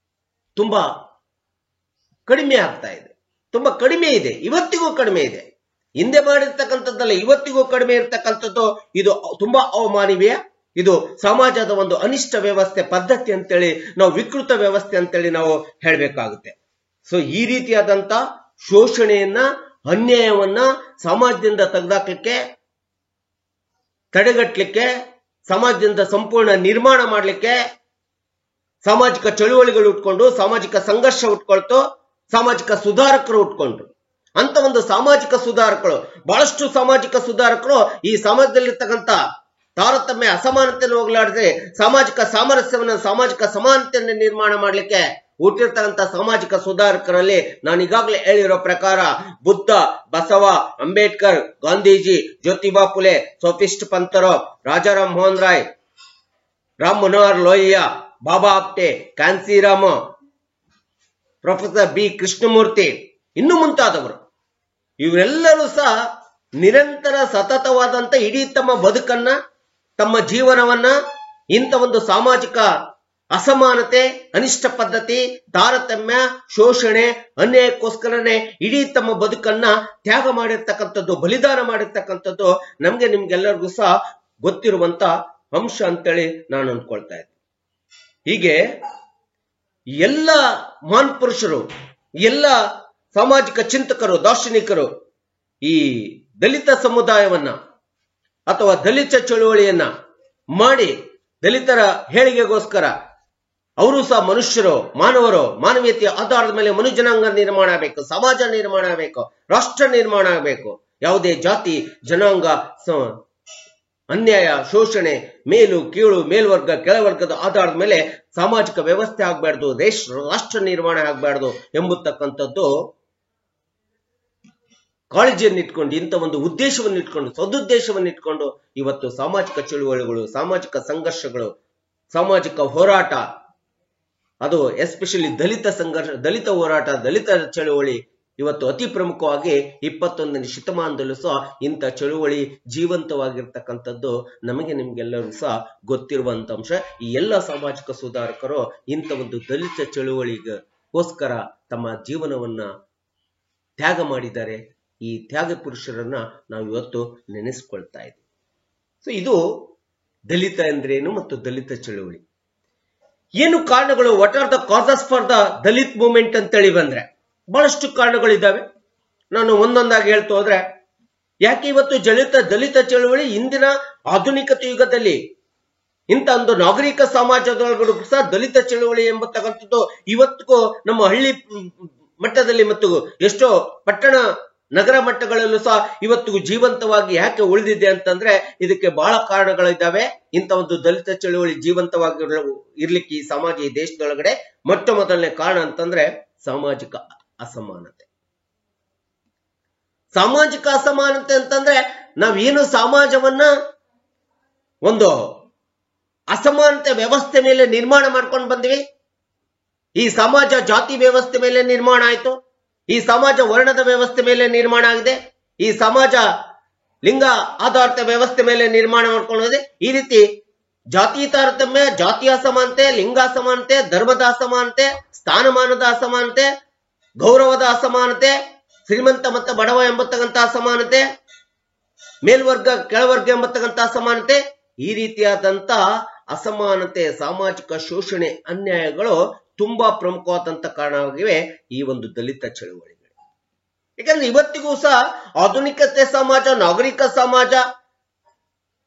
ತುಂಬಾ ಕಡಿಮೆ ಆಗ್ತಾ ಇದೆ. ತುಂಬಾ ಕಡಿಮೆ ಇದೆ, ಇವತ್ತಿಗೂ ಕಡಿಮೆ ಇದೆ. ಹಿಂದೆ ಮಾಡಿರ್ತಕ್ಕಂಥದ್ದಲ್ಲ, ಇವತ್ತಿಗೂ ಕಡಿಮೆ ಇರ್ತಕ್ಕಂಥದ್ದು. ಇದು ತುಂಬಾ ಅಮಾನವೀಯ. ಇದು ಸಮಾಜದ ಒಂದು ಅನಿಷ್ಟ ವ್ಯವಸ್ಥೆ ಪದ್ಧತಿ ಅಂತೇಳಿ ನಾವು, ವಿಕೃತ ವ್ಯವಸ್ಥೆ ಅಂತೇಳಿ ನಾವು ಹೇಳಬೇಕಾಗುತ್ತೆ. ಸೊ ಈ ರೀತಿಯಾದಂತ ಶೋಷಣೆಯನ್ನ, ಅನ್ಯಾಯವನ್ನ ಸಮಾಜದಿಂದ ತೆಗೆದಾಕಲಿಕ್ಕೆ, ತಡೆಗಟ್ಟಲಿಕ್ಕೆ, ಸಮಾಜದಿಂದ ಸಂಪೂರ್ಣ ನಿರ್ಮಾಣ ಮಾಡಲಿಕ್ಕೆ ಸಾಮಾಜಿಕ ಚಳುವಳಿಗಳು ಉಟ್ಕೊಂಡು, ಸಾಮಾಜಿಕ ಸಂಘರ್ಷ ಉಟ್ಕೊಳ್ತು, ಸಾಮಾಜಿಕ ಸುಧಾರಕರು ಉಟ್ಕೊಂಡ್ರು. ಅಂತ ಒಂದು ಸಾಮಾಜಿಕ ಸುಧಾರಕರು, ಬಹಳಷ್ಟು ಸಾಮಾಜಿಕ ಸುಧಾರಕರು ಈ ಸಮಾಜದಲ್ಲಿರ್ತಕ್ಕಂಥ ತಾರತಮ್ಯ, ಅಸಮಾನತೆಯನ್ನು ಹೋಗಲಾಡದೆ ಸಾಮಾಜಿಕ ಸಾಮರಸ್ಯವನ್ನ, ಸಾಮಾಜಿಕ ಸಮಾನತೆಯನ್ನು ನಿರ್ಮಾಣ ಮಾಡಲಿಕ್ಕೆ ಹುಟ್ಟಿರ್ತಕ್ಕಂಥ ಸಾಮಾಜಿಕ ಸುಧಾರಕರಲ್ಲಿ ನಾನು ಈಗಾಗಲೇ ಹೇಳಿರೋ ಪ್ರಕಾರ ಬುದ್ಧ, ಬಸವ, ಅಂಬೇಡ್ಕರ್, ಗಾಂಧೀಜಿ, ಜ್ಯೋತಿಬಾ ಫುಲೆ, ಸೋಫಿಸ್ಟ್ ಪಂತರು, ರಾಜಾರಾಮ್ ಮೋಹನ್ ರಾಯ್, ರಾಮ್ ಮನೋಹರ್ ಲೋಹಿಯಾ, ಬಾಬಾ ಆಪ್ಟೆ, ಕಾನ್ಸಿರಾಮ, ಪ್ರೊಫೆಸರ್ ಬಿ ಕೃಷ್ಣಮೂರ್ತಿ, ಇನ್ನು ಮುಂತಾದವರು, ಇವರೆಲ್ಲರೂ ಸಹ ನಿರಂತರ ಸತತವಾದಂತ ಇಡೀ ತಮ್ಮ ಬದುಕನ್ನ, ತಮ್ಮ ಜೀವನವನ್ನ ಇಂಥ ಒಂದು ಸಾಮಾಜಿಕ ಅಸಮಾನತೆ, ಅನಿಷ್ಟ ಪದ್ಧತಿ, ತಾರತಮ್ಯ, ಶೋಷಣೆ, ಅನ್ಯಾಯಕ್ಕೋಸ್ಕರನೇ ಇಡೀ ತಮ್ಮ ಬದುಕನ್ನ ತ್ಯಾಗ ಮಾಡಿರ್ತಕ್ಕಂಥದ್ದು, ಬಲಿದಾನ ಮಾಡಿರ್ತಕ್ಕಂಥದ್ದು ನಮ್ಗೆ ನಿಮ್ಗೆಲ್ಲರಿಗೂ ಸಹ ಗೊತ್ತಿರುವಂತ ಅಂಶ ಅಂತೇಳಿ ನಾನು ಅನ್ಕೊಳ್ತಾ ಇದ್ದೆ. ಹೀಗೆ ಎಲ್ಲ ಮಹಾನ್ ಪುರುಷರು, ಎಲ್ಲ ಸಾಮಾಜಿಕ ಚಿಂತಕರು, ದಾರ್ಶನಿಕರು ಈ ದಲಿತ ಸಮುದಾಯವನ್ನ ಅಥವಾ ದಲಿತ ಚಳುವಳಿಯನ್ನ ಮಾಡಿ ದಲಿತರ ಹೇಳಿಕೆಗೋಸ್ಕರ ಅವರು ಸಹ ಮನುಷ್ಯರು, ಮಾನವರು, ಮಾನವೀಯತೆಯ ಆಧಾರದ ಮೇಲೆ ಮನುಜನಾಂಗ ನಿರ್ಮಾಣ ಆಗಬೇಕು, ಸಮಾಜ ನಿರ್ಮಾಣ ಆಗಬೇಕು, ರಾಷ್ಟ್ರ ನಿರ್ಮಾಣ ಆಗಬೇಕು. ಯಾವುದೇ ಜಾತಿ, ಜನಾಂಗ, ಅನ್ಯಾಯ, ಶೋಷಣೆ, ಮೇಲು ಕೀಳು, ಮೇಲ್ವರ್ಗ, ಕೆಳವರ್ಗದ ಆಧಾರದ ಮೇಲೆ ಸಾಮಾಜಿಕ ವ್ಯವಸ್ಥೆ ಆಗಬಾರ್ದು, ರಾಷ್ಟ್ರ ನಿರ್ಮಾಣ ಆಗಬಾರ್ದು ಎಂಬತಕ್ಕಂಥದ್ದು ಕಾಳಜಿಯನ್ನಿಟ್ಕೊಂಡು, ಇಂಥ ಒಂದು ಉದ್ದೇಶವನ್ನಿಟ್ಕೊಂಡು, ಸದುದ್ದೇಶವನ್ನಿಟ್ಕೊಂಡು ಇವತ್ತು ಸಾಮಾಜಿಕ ಚಳುವಳಿಗಳು, ಸಾಮಾಜಿಕ ಸಂಘರ್ಷಗಳು, ಸಾಮಾಜಿಕ ಹೋರಾಟ, ಅದು ಎಸ್ಪೆಷಲಿ ದಲಿತ ಸಂಘರ್ಷ, ದಲಿತ ಹೋರಾಟ, ದಲಿತ ಚಳುವಳಿ ಇವತ್ತು ಅತಿ ಪ್ರಮುಖವಾಗಿ 21ನೇ ಶತಮಾನದಲ್ಲೂ ಸಹ ಇಂಥ ಚಳುವಳಿ ಜೀವಂತವಾಗಿರ್ತಕ್ಕಂಥದ್ದು ನಮಗೆ ನಿಮ್ಗೆಲ್ಲರೂ ಸಹ ಗೊತ್ತಿರುವಂತ ಅಂಶ. ಈ ಎಲ್ಲ ಸಾಮಾಜಿಕ ಸುಧಾರಕರು ಇಂಥ ಒಂದು ದಲಿತ ಚಳುವಳಿಗೋಸ್ಕರ ತಮ್ಮ ಜೀವನವನ್ನ ತ್ಯಾಗ ಮಾಡಿದ್ದಾರೆ. ಈ ತ್ಯಾಗ ಪುರುಷರನ್ನ ನಾವು ಇವತ್ತು ನೆನೆಸ್ಕೊಳ್ತಾ ಇದ್ದೀವಿ. ಸೊ ಇದು ದಲಿತ ಅಂದ್ರೇನು ಮತ್ತು ದಲಿತ ಚಳುವಳಿ ಏನು ಕಾರಣಗಳು, what are the causes for the Dalit movement ಅಂತೇಳಿ ಬಂದ್ರೆ ಬಹಳಷ್ಟು ಕಾರಣಗಳಿದ್ದಾವೆ. ನಾನು ಒಂದೊಂದಾಗಿ ಹೇಳ್ತಾ ಹೋದ್ರೆ, ಯಾಕೆ ಇವತ್ತು ದಲಿತ ಚಳುವಳಿ ಇಂದಿನ ಆಧುನಿಕತೆ ಯುಗದಲ್ಲಿ ಇಂಥ ಒಂದು ನಾಗರಿಕ ಸಮಾಜದೊಳಗಡೆ ಸಹ ದಲಿತ ಚಳುವಳಿ ಎಂಬತಕ್ಕಂಥದ್ದು ಇವತ್ತಿಗೂ ನಮ್ಮ ಹಳ್ಳಿ ಮಟ್ಟದಲ್ಲಿ ಮತ್ತು ಎಷ್ಟೋ ಪಟ್ಟಣ ನಗರ ಮಟ್ಟಗಳಲ್ಲೂ ಸಹ ಇವತ್ತಿಗೂ ಜೀವಂತವಾಗಿ ಯಾಕೆ ಉಳಿದಿದೆ ಅಂತಂದ್ರೆ ಇದಕ್ಕೆ ಬಹಳ ಕಾರಣಗಳಿದ್ದಾವೆ. ಇಂಥ ಒಂದು ದಲಿತ ಚಳುವಳಿ ಜೀವಂತವಾಗಿ ಇರ್ಲಿಕ್ಕೆ ಈ ಸಮಾಜ, ಈ ದೇಶದೊಳಗಡೆ ಮೊಟ್ಟ ಮೊದಲನೇ ಕಾರಣ ಅಂತಂದ್ರೆ ಸಾಮಾಜಿಕ ಅಸಮಾನತೆ. ಸಾಮಾಜಿಕ ಅಸಮಾನತೆ ಅಂತಂದ್ರೆ ನಾವೇನು ಸಮಾಜವನ್ನ ಒಂದು ಅಸಮಾನತೆ ವ್ಯವಸ್ಥೆ ಮೇಲೆ ನಿರ್ಮಾಣ ಮಾಡ್ಕೊಂಡು ಬಂದ್ವಿ. ಈ ಸಮಾಜ ಜಾತಿ ವ್ಯವಸ್ಥೆ ಮೇಲೆ ನಿರ್ಮಾಣ ಆಯ್ತು, ಈ ಸಮಾಜ ವರ್ಣದ ವ್ಯವಸ್ಥೆ ಮೇಲೆ ನಿರ್ಮಾಣ ಆಗಿದೆ, ಈ ಸಮಾಜ ಲಿಂಗ ಆಧಾರಿತ ವ್ಯವಸ್ಥೆ ಮೇಲೆ ನಿರ್ಮಾಣ ಮಾಡ್ಕೊಳ್ಳೋದೆ. ಈ ರೀತಿ ಜಾತಿ ತಾರತಮ್ಯ, ಜಾತಿ ಅಸಮಾನತೆ, ಲಿಂಗ ಅಸಮಾನತೆ, ಧರ್ಮದ ಅಸಮಾನತೆ, ಸ್ಥಾನಮಾನದ ಅಸಮಾನತೆ, ಗೌರವದ ಅಸಮಾನತೆ, ಶ್ರೀಮಂತ ಮತ್ತು ಬಡವ ಎಂಬತಕ್ಕಂಥ ಅಸಮಾನತೆ, ಮೇಲ್ವರ್ಗ ಕೆಳವರ್ಗ ಎಂಬತಕ್ಕಂಥ ಅಸಮಾನತೆ, ಈ ರೀತಿಯಾದಂತ ಅಸಮಾನತೆ, ಸಾಮಾಜಿಕ ಶೋಷಣೆ, ಅನ್ಯಾಯಗಳು ತುಂಬಾ ಪ್ರಮುಖವಾದಂತ ಕಾರಣವಾಗಿವೆ ಈ ಒಂದು ದಲಿತ ಚಳುವಳಿಗಳು. ಯಾಕಂದ್ರೆ ಇವತ್ತಿಗೂ ಸಹ ಆಧುನಿಕತೆ ಸಮಾಜ, ನಾಗರಿಕ ಸಮಾಜ,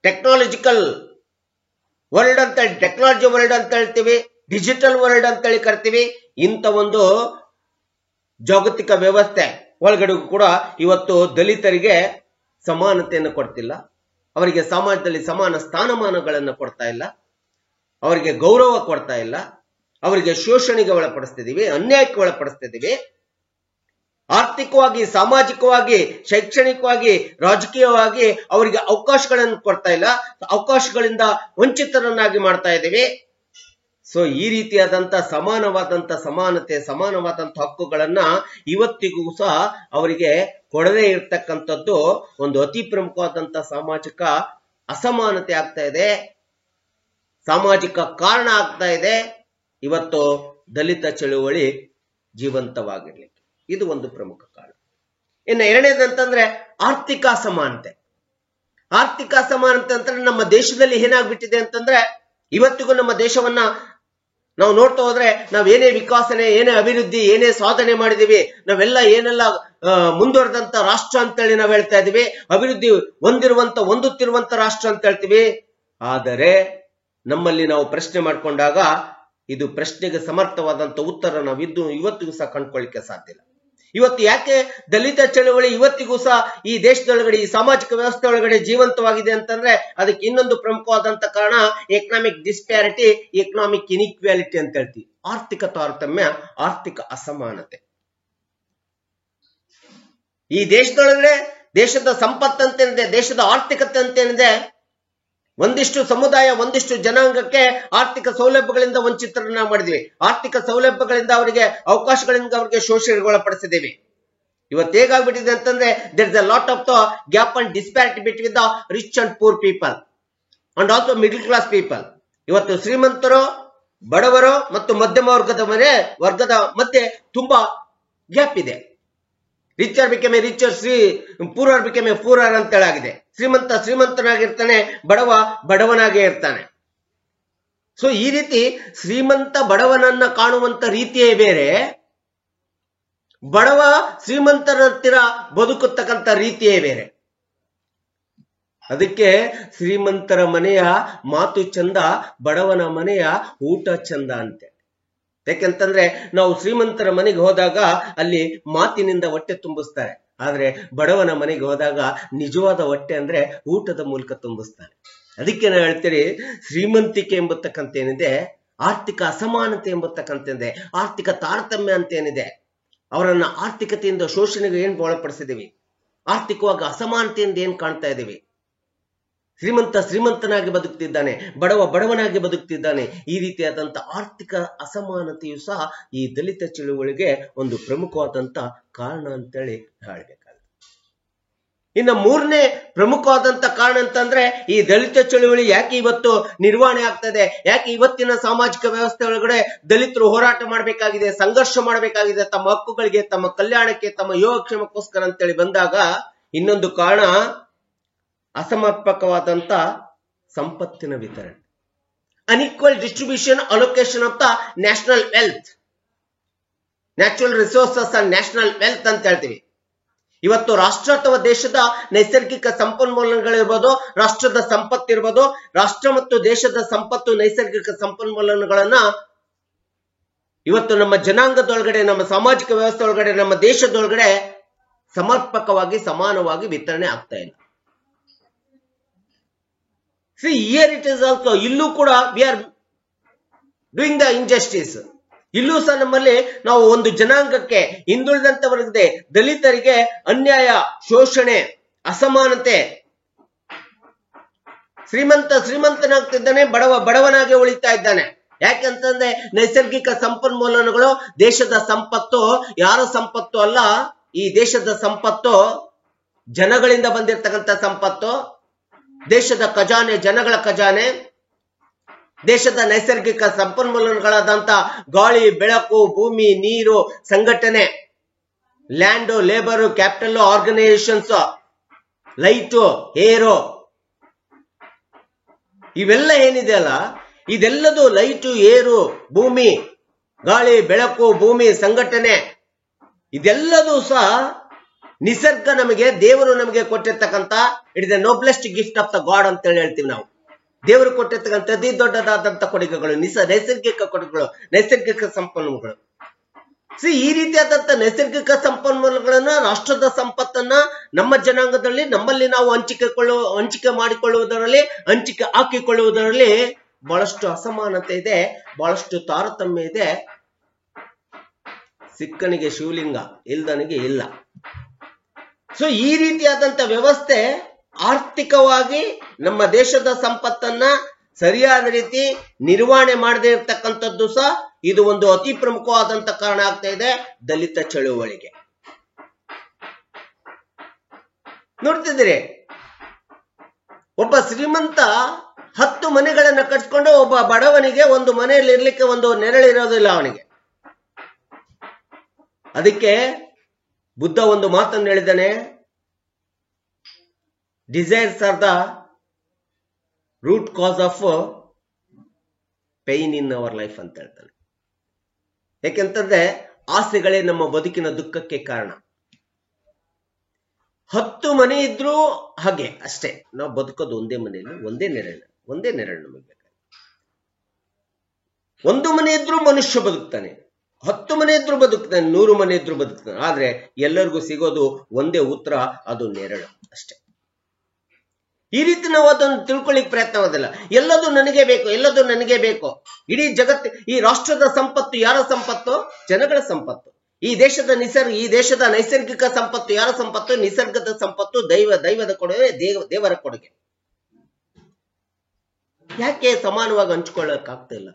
ಟೆಕ್ನಾಲಜಿಕಲ್ ವರ್ಲ್ಡ್ ಅಂತ ಹೇಳಿ, ಟೆಕ್ನಾಲಜಿ ವರ್ಲ್ಡ್ ಅಂತ ಹೇಳ್ತೀವಿ, ಡಿಜಿಟಲ್ ವರ್ಲ್ಡ್ ಅಂತ ಹೇಳಿ ಕರಿತೀವಿ. ಇಂಥ ಒಂದು ಜಾಗತಿಕ ವ್ಯವಸ್ಥೆ ಒಳಗಡೆ ಕೂಡ ಇವತ್ತು ದಲಿತರಿಗೆ ಸಮಾನತೆಯನ್ನು ಕೊಡ್ತಿಲ್ಲ, ಅವರಿಗೆ ಸಮಾಜದಲ್ಲಿ ಸಮಾನ ಸ್ಥಾನಮಾನಗಳನ್ನು ಕೊಡ್ತಾ ಇಲ್ಲ, ಅವರಿಗೆ ಗೌರವ ಕೊಡ್ತಾ ಇಲ್ಲ, ಅವರಿಗೆ ಶೋಷಣೆಗೆ ಒಳಪಡಿಸ್ತಿದೀವಿ, ಅನ್ಯಾಯಕ್ಕೆ ಒಳಪಡಿಸ್ತಿದೀವಿ. ಆರ್ಥಿಕವಾಗಿ, ಸಾಮಾಜಿಕವಾಗಿ, ಶೈಕ್ಷಣಿಕವಾಗಿ, ರಾಜಕೀಯವಾಗಿ ಅವರಿಗೆ ಅವಕಾಶಗಳನ್ನು ಕೊಡ್ತಾ ಇಲ್ಲ, ಅವಕಾಶಗಳಿಂದ ವಂಚಿತರನ್ನಾಗಿ ಮಾಡ್ತಾ ಇದ್ದೀವಿ. ಸೊ ಈ ರೀತಿಯಾದಂತ ಸಮಾನವಾದಂತ ಸಮಾನತೆ, ಸಮಾನವಾದಂತ ಹಕ್ಕುಗಳನ್ನ ಇವತ್ತಿಗೂ ಸಹ ಅವರಿಗೆ ಕೊಡದೇ ಇರ್ತಕ್ಕಂಥದ್ದು ಒಂದು ಅತಿ ಪ್ರಮುಖವಾದಂತ ಸಾಮಾಜಿಕ ಅಸಮಾನತೆ ಆಗ್ತಾ ಇದೆ, ಸಾಮಾಜಿಕ ಕಾರಣ ಆಗ್ತಾ ಇದೆ ಇವತ್ತು ದಲಿತ ಚಳುವಳಿ ಜೀವಂತವಾಗಿರ್ಲಿಕ್ಕೆ. ಇದು ಒಂದು ಪ್ರಮುಖ ಕಾರಣ. ಇನ್ನು ಎರಡನೇದಂತಂದ್ರೆ ಆರ್ಥಿಕ ಅಸಮಾನತೆ. ಆರ್ಥಿಕ ಅಸಮಾನತೆ ಅಂತಂದ್ರೆ ನಮ್ಮ ದೇಶದಲ್ಲಿ ಏನಾಗ್ಬಿಟ್ಟಿದೆ ಅಂತಂದ್ರೆ, ಇವತ್ತಿಗೂ ನಮ್ಮ ದೇಶವನ್ನ ನಾವು ನೋಡ್ತಾ ಹೋದ್ರೆ ನಾವ್ ಏನೇ ವಿಕಾಸನೆ, ಏನೇ ಅಭಿವೃದ್ಧಿ, ಏನೇ ಸಾಧನೆ ಮಾಡಿದೀವಿ, ನಾವೆಲ್ಲ ಏನೆಲ್ಲ ಮುಂದುವರೆದಂತ ರಾಷ್ಟ್ರ ಅಂತೇಳಿ ನಾವ್ ಹೇಳ್ತಾ ಇದೀವಿ, ಅಭಿವೃದ್ಧಿ ಹೊಂದುತ್ತಿರುವಂತ ರಾಷ್ಟ್ರ ಅಂತ ಹೇಳ್ತೀವಿ. ಆದರೆ ನಮ್ಮಲ್ಲಿ ನಾವು ಪ್ರಶ್ನೆ ಮಾಡ್ಕೊಂಡಾಗ ಇದು ಪ್ರಶ್ನೆಗೆ ಸಮರ್ಥವಾದಂತ ಉತ್ತರ ನಾವು ಇವತ್ತಿಗೂ ಸಹ ಕಂಡುಕೊಳ್ಳಿಕ್ಕೆ ಸಾಧ್ಯ ಇಲ್ಲ. ಇವತ್ತು ಯಾಕೆ ದಲಿತ ಚಳವಳಿ ಇವತ್ತಿಗೂ ಸಹ ಈ ದೇಶದೊಳಗಡೆ, ಈ ಸಾಮಾಜಿಕ ವ್ಯವಸ್ಥೆ ಒಳಗಡೆ ಜೀವಂತವಾಗಿದೆ ಅಂತಂದ್ರೆ ಅದಕ್ಕೆ ಇನ್ನೊಂದು ಪ್ರಮುಖವಾದಂತ ಕಾರಣ ಎಕನಾಮಿಕ್ ಡಿಸ್ಪ್ಯಾರಿಟಿ, ಎಕನಾಮಿಕ್ ಇನ್ಇಕ್ವಾಲಿಟಿ ಅಂತ ಹೇಳ್ತೀವಿ. ಆರ್ಥಿಕ ತಾರತಮ್ಯ, ಆರ್ಥಿಕ ಅಸಮಾನತೆ. ಈ ದೇಶದೊಳಗಡೆ ದೇಶದ ಸಂಪತ್ತಂತೇನಿದೆ, ದೇಶದ ಆರ್ಥಿಕತೆ ಅಂತೇನಿದೆ, ಒಂದಿಷ್ಟು ಸಮುದಾಯ, ಒಂದಿಷ್ಟು ಜನಾಂಗಕ್ಕೆ ಆರ್ಥಿಕ ಸೌಲಭ್ಯಗಳಿಂದ ವಂಚಿತರನ್ನ ಮಾಡಿದ್ವಿ. ಆರ್ಥಿಕ ಸೌಲಭ್ಯಗಳಿಂದ ಅವರಿಗೆ, ಅವಕಾಶಗಳಿಂದ ಅವರಿಗೆ ಶೋಷಣೆಗೊಳಪಡಿಸಿದ್ದೇವೆ. ಇವತ್ತು ಹೇಗಾಗ್ಬಿಟ್ಟಿದೆ ಅಂತಂದ್ರೆ, there is a lot of the gap and disparity between the rich and poor people and also middle class people. ಇವತ್ತು ಶ್ರೀಮಂತರು, ಬಡವರು ಮತ್ತು ಮಧ್ಯಮ ವರ್ಗದ ಮಧ್ಯೆ ತುಂಬಾ ಗ್ಯಾಪ್ ಇದೆ. Richer become a richer, poorer become a poorer ಅಂತ ಹೇಳಾಗಿದೆ. ಶ್ರೀಮಂತನಾಗಿರ್ತಾನೆ, ಬಡವನಾಗೇ ಇರ್ತಾನೆ. ಸೊ ಈ ರೀತಿ ಶ್ರೀಮಂತ ಬಡವನನ್ನ ಕಾಣುವಂತ ರೀತಿಯೇ ಬೇರೆ, ಬಡವ ಶ್ರೀಮಂತರ ಹತ್ತಿರ ಬದುಕತಕ್ಕಂತ ರೀತಿಯೇ ಬೇರೆ. ಅದಕ್ಕೆ ಶ್ರೀಮಂತರ ಮನೆಯ ಮಾತು ಚಂದ, ಬಡವನ ಮನೆಯ ಊಟ ಚಂದ ಅಂತೆ. ಯಾಕೆಂತಂದ್ರೆ ನಾವು ಶ್ರೀಮಂತರ ಮನೆಗೆ ಹೋದಾಗ ಅಲ್ಲಿ ಮಾತಿನಿಂದ ಹೊಟ್ಟೆ ತುಂಬಿಸ್ತಾರೆ, ಆದ್ರೆ ಬಡವನ ಮನೆಗೆ ಹೋದಾಗ ನಿಜವಾದ ಹೊಟ್ಟೆ ಅಂದ್ರೆ ಊಟದ ಮೂಲಕ ತುಂಬಿಸ್ತಾರೆ. ಅದಕ್ಕೆ ನಾವು ಹೇಳ್ತೀರಿ, ಶ್ರೀಮಂತಿಕೆ ಎಂಬತಕ್ಕಂತ ಏನಿದೆ, ಆರ್ಥಿಕ ಅಸಮಾನತೆ ಎಂಬತಕ್ಕಂತಿದೆ, ಆರ್ಥಿಕ ತಾರತಮ್ಯ ಅಂತ ಏನಿದೆ, ಅವರನ್ನ ಆರ್ಥಿಕತೆಯಿಂದ ಶೋಷಣೆಗೆ ಏನ್ ಒಳಪಡಿಸಿದೀವಿ, ಆರ್ಥಿಕವಾಗಿ ಅಸಮಾನತೆಯಿಂದ ಏನ್ ಕಾಣ್ತಾ ಇದೀವಿ. ಶ್ರೀಮಂತನಾಗಿ ಬದುಕ್ತಿದ್ದಾನೆ, ಬಡವನಾಗಿ ಬದುಕ್ತಿದ್ದಾನೆ. ಈ ರೀತಿಯಾದಂತ ಆರ್ಥಿಕ ಅಸಮಾನತೆಯು ಸಹ ಈ ದಲಿತ ಚಳುವಳಿಗೆ ಒಂದು ಪ್ರಮುಖವಾದಂತ ಕಾರಣ ಅಂತೇಳಿ ಹೇಳಬೇಕಾಗುತ್ತೆ. ಇನ್ನು ಮೂರನೇ ಪ್ರಮುಖವಾದಂತ ಕಾರಣ ಅಂತಂದ್ರೆ, ಈ ದಲಿತ ಚಳುವಳಿ ಯಾಕೆ ಇವತ್ತು ನಿರ್ವಹಣೆ ಆಗ್ತದೆ, ಯಾಕೆ ಇವತ್ತಿನ ಸಾಮಾಜಿಕ ವ್ಯವಸ್ಥೆ ಒಳಗಡೆ ದಲಿತರು ಹೋರಾಟ ಮಾಡಬೇಕಾಗಿದೆ, ಸಂಘರ್ಷ ಮಾಡಬೇಕಾಗಿದೆ ತಮ್ಮ ಹಕ್ಕುಗಳಿಗೆ, ತಮ್ಮ ಕಲ್ಯಾಣಕ್ಕೆ, ತಮ್ಮ ಯೋಗಕ್ಷೇಮಕ್ಕೋಸ್ಕರ ಅಂತೇಳಿ ಬಂದಾಗ, ಇನ್ನೊಂದು ಕಾರಣ ಅಸಮರ್ಪಕವಾದಂತ ಸಂಪತ್ತಿನ ವಿತರಣೆ, unequal distribution allocation of the national wealth, natural resources and national wealth ಅಂತ ಹೇಳ್ತೀವಿ. ಇವತ್ತು ರಾಷ್ಟ್ರ ಅಥವಾ ದೇಶದ ನೈಸರ್ಗಿಕ ಸಂಪನ್ಮೂಲಗಳಿರ್ಬೋದು, ರಾಷ್ಟ್ರದ ಸಂಪತ್ತಿರ್ಬೋದು, ರಾಷ್ಟ್ರ ಮತ್ತು ದೇಶದ ಸಂಪತ್ತು, ನೈಸರ್ಗಿಕ ಸಂಪನ್ಮೂಲಗಳನ್ನ ಇವತ್ತು ನಮ್ಮ ಜನಾಂಗದೊಳಗಡೆ, ನಮ್ಮ ಸಾಮಾಜಿಕ ವ್ಯವಸ್ಥೆ ಒಳಗಡೆ, ನಮ್ಮ ದೇಶದೊಳಗಡೆ ಸಮರ್ಪಕವಾಗಿ, ಸಮಾನವಾಗಿ ವಿತರಣೆ ಆಗ್ತಾ ಇಲ್ಲ. See, here it is also, ಇಲ್ಲೂ ಕೂಡ we are doing the injustice. ಇಲ್ಲೂ ಸಹ ನಮ್ಮಲ್ಲಿ ನಾವು ಒಂದು ಜನಾಂಗಕ್ಕೆ, ಹಿಂದುಳಿದಂತ ವರ್ಗದೆ ದಲಿತರಿಗೆ ಅನ್ಯಾಯ, ಶೋಷಣೆ, ಅಸಮಾನತೆ. ಶ್ರೀಮಂತನಾಗ್ತಿದ್ದಾನೆ, ಬಡವನಾಗಿ ಉಳಿತಾ ಇದ್ದಾನೆ. ಯಾಕಂತಂದ್ರೆ ನೈಸರ್ಗಿಕ ಸಂಪನ್ಮೂಲಗಳು ದೇಶದ ಸಂಪತ್ತು, ಯಾರ ಸಂಪತ್ತು ಅಲ್ಲ. ಈ ದೇಶದ ಸಂಪತ್ತು ಜನಗಳಿಂದ ಬಂದಿರತಕ್ಕಂತ ಸಂಪತ್ತು, ದೇಶದ ಖಜಾನೆ, ಜನಗಳ ಖಜಾನೆ. ದೇಶದ ನೈಸರ್ಗಿಕ ಸಂಪನ್ಮೂಲಗಳಾದಂತ ಗಾಳಿ, ಬೆಳಕು, ಭೂಮಿ, ನೀರು, ಸಂಘಟನೆ, land, labour, capital, organisations, light, ಏರು, ಇವೆಲ್ಲ ಏನಿದೆ ಅಲ್ಲ, ಇದೆಲ್ಲದು ಲೈಟು, ಏರು, ಭೂಮಿ, ಗಾಳಿ, ಬೆಳಕು, ಭೂಮಿ, ಸಂಘಟನೆ, ಇದೆಲ್ಲದೂ ಸಹ ನಿಸರ್ಗ ನಮಗೆ, ದೇವರು ನಮಗೆ ಕೊಟ್ಟಿರ್ತಕ್ಕಂಥ, it is the noblest gift of the god ಅಂತ ಹೇಳ್ತೀವಿ ನಾವು. ದೇವರು ಕೊಟ್ಟಿರ್ತಕ್ಕಂಥ ಅತಿ ದೊಡ್ಡದಾದಂತ ಕೊಡುಗೆಗಳು, ನೈಸರ್ಗಿಕ ಕೊಡುಗೆಗಳು, ನೈಸರ್ಗಿಕ ಸಂಪನ್ಮೂಲಗಳು. ಈ ರೀತಿಯಾದಂತ ನೈಸರ್ಗಿಕ ಸಂಪನ್ಮೂಲಗಳನ್ನ, ರಾಷ್ಟ್ರದ ಸಂಪತ್ತನ್ನ ನಮ್ಮ ಜನಾಂಗದಲ್ಲಿ, ನಮ್ಮಲ್ಲಿ ನಾವು ಹಂಚಿಕೆ ಮಾಡಿಕೊಳ್ಳುವುದರಲ್ಲಿ, ಹಂಚಿಕೆ ಹಾಕಿಕೊಳ್ಳುವುದರಲ್ಲಿ ಬಹಳಷ್ಟು ಅಸಮಾನತೆ ಇದೆ, ಬಹಳಷ್ಟು ತಾರತಮ್ಯ ಇದೆ. ಸಿಕ್ಕನಿಗೆ ಶಿವಲಿಂಗ, ಇಲ್ದನಿಗೆ ಇಲ್ಲ. ಸೊ ಈ ರೀತಿಯಾದಂತ ವ್ಯವಸ್ಥೆ ಆರ್ಥಿಕವಾಗಿ ನಮ್ಮ ದೇಶದ ಸಂಪತ್ತನ್ನ ಸರಿಯಾದ ರೀತಿ ನಿರ್ವಹಣೆ ಮಾಡದೇ ಇರತಕ್ಕಂಥದ್ದು ಸಹ ಇದು ಒಂದು ಅತಿ ಪ್ರಮುಖವಾದಂತ ಕಾರಣ ಆಗ್ತಾ ಇದೆ ದಲಿತ ಚಳುವಳಿಗೆ. ನೋಡ್ತಿದ್ದೀರಿ, ಒಬ್ಬ ಶ್ರೀಮಂತ 10 ಮನೆಗಳನ್ನ ಕಟ್ಸ್ಕೊಂಡು ಒಬ್ಬ ಬಡವನಿಗೆ ಒಂದು ಮನೆಯಲ್ಲಿ ಇರ್ಲಿಕ್ಕೆ ಒಂದು ನೆರಳಿರೋದಿಲ್ಲ ಅವನಿಗೆ. ಅದಕ್ಕೆ ಬುದ್ಧ ಒಂದು ಮಾತನ್ನು ಹೇಳಿದ್ದಾನೆ, desires are the root cause of pain in our life ಅಂತ ಹೇಳ್ತಾನೆ. ಯಾಕೆಂತಂದ್ರೆ ಆಸೆಗಳೇ ನಮ್ಮ ಬದುಕಿನ ದುಃಖಕ್ಕೆ ಕಾರಣ. 10 ಮನೆ ಇದ್ರೂ ಹಾಗೆ ಅಷ್ಟೇ, ನಾವು ಬದುಕೋದು ಒಂದೇ ಮನೆಯಲ್ಲಿ, ಒಂದೇ ನೆರಳು ನಮಗೆ ಬೇಕಾದ್ರೆ. 1 ಮನೆ ಇದ್ರೂ ಮನುಷ್ಯ ಬದುಕ್ತಾನೆ, 10 ಮನೆ ಇದ್ರೂ ಬದುಕ್ತಾನೆ, 100 ಮನೆ ಇದ್ರೂ ಬದುಕ್ತಾನೆ. ಆದ್ರೆ ಎಲ್ಲರಿಗೂ ಸಿಗೋದು ಒಂದೇ ಉತ್ತರ, ಅದು ನೆರಳು ಅಷ್ಟೇ. ಈ ರೀತಿ ನಾವು ಅದನ್ನು ತಿಳ್ಕೊಳ್ಳಿಕ್ ಪ್ರಯತ್ನವಾದಿಲ್ಲ. ಎಲ್ಲದೂ ನನಗೆ ಬೇಕು, ಎಲ್ಲದೂ ನನಗೆ ಬೇಕು. ಇಡೀ ಜಗತ್ತು, ಈ ರಾಷ್ಟ್ರದ ಸಂಪತ್ತು ಯಾರ ಸಂಪತ್ತು? ಜನಗಳ ಸಂಪತ್ತು. ಈ ದೇಶದ ನೈಸರ್ಗಿಕ ಸಂಪತ್ತು ಯಾರ ಸಂಪತ್ತು? ನಿಸರ್ಗದ ಸಂಪತ್ತು, ದೈವದ ಕೊಡುಗೆ, ದೇವರ ಕೊಡುಗೆ. ಯಾಕೆ ಸಮಾನವಾಗಿ ಹಂಚಿಕೊಳ್ಳಕ್ಕಾಗ್ತಾ ಇಲ್ಲ?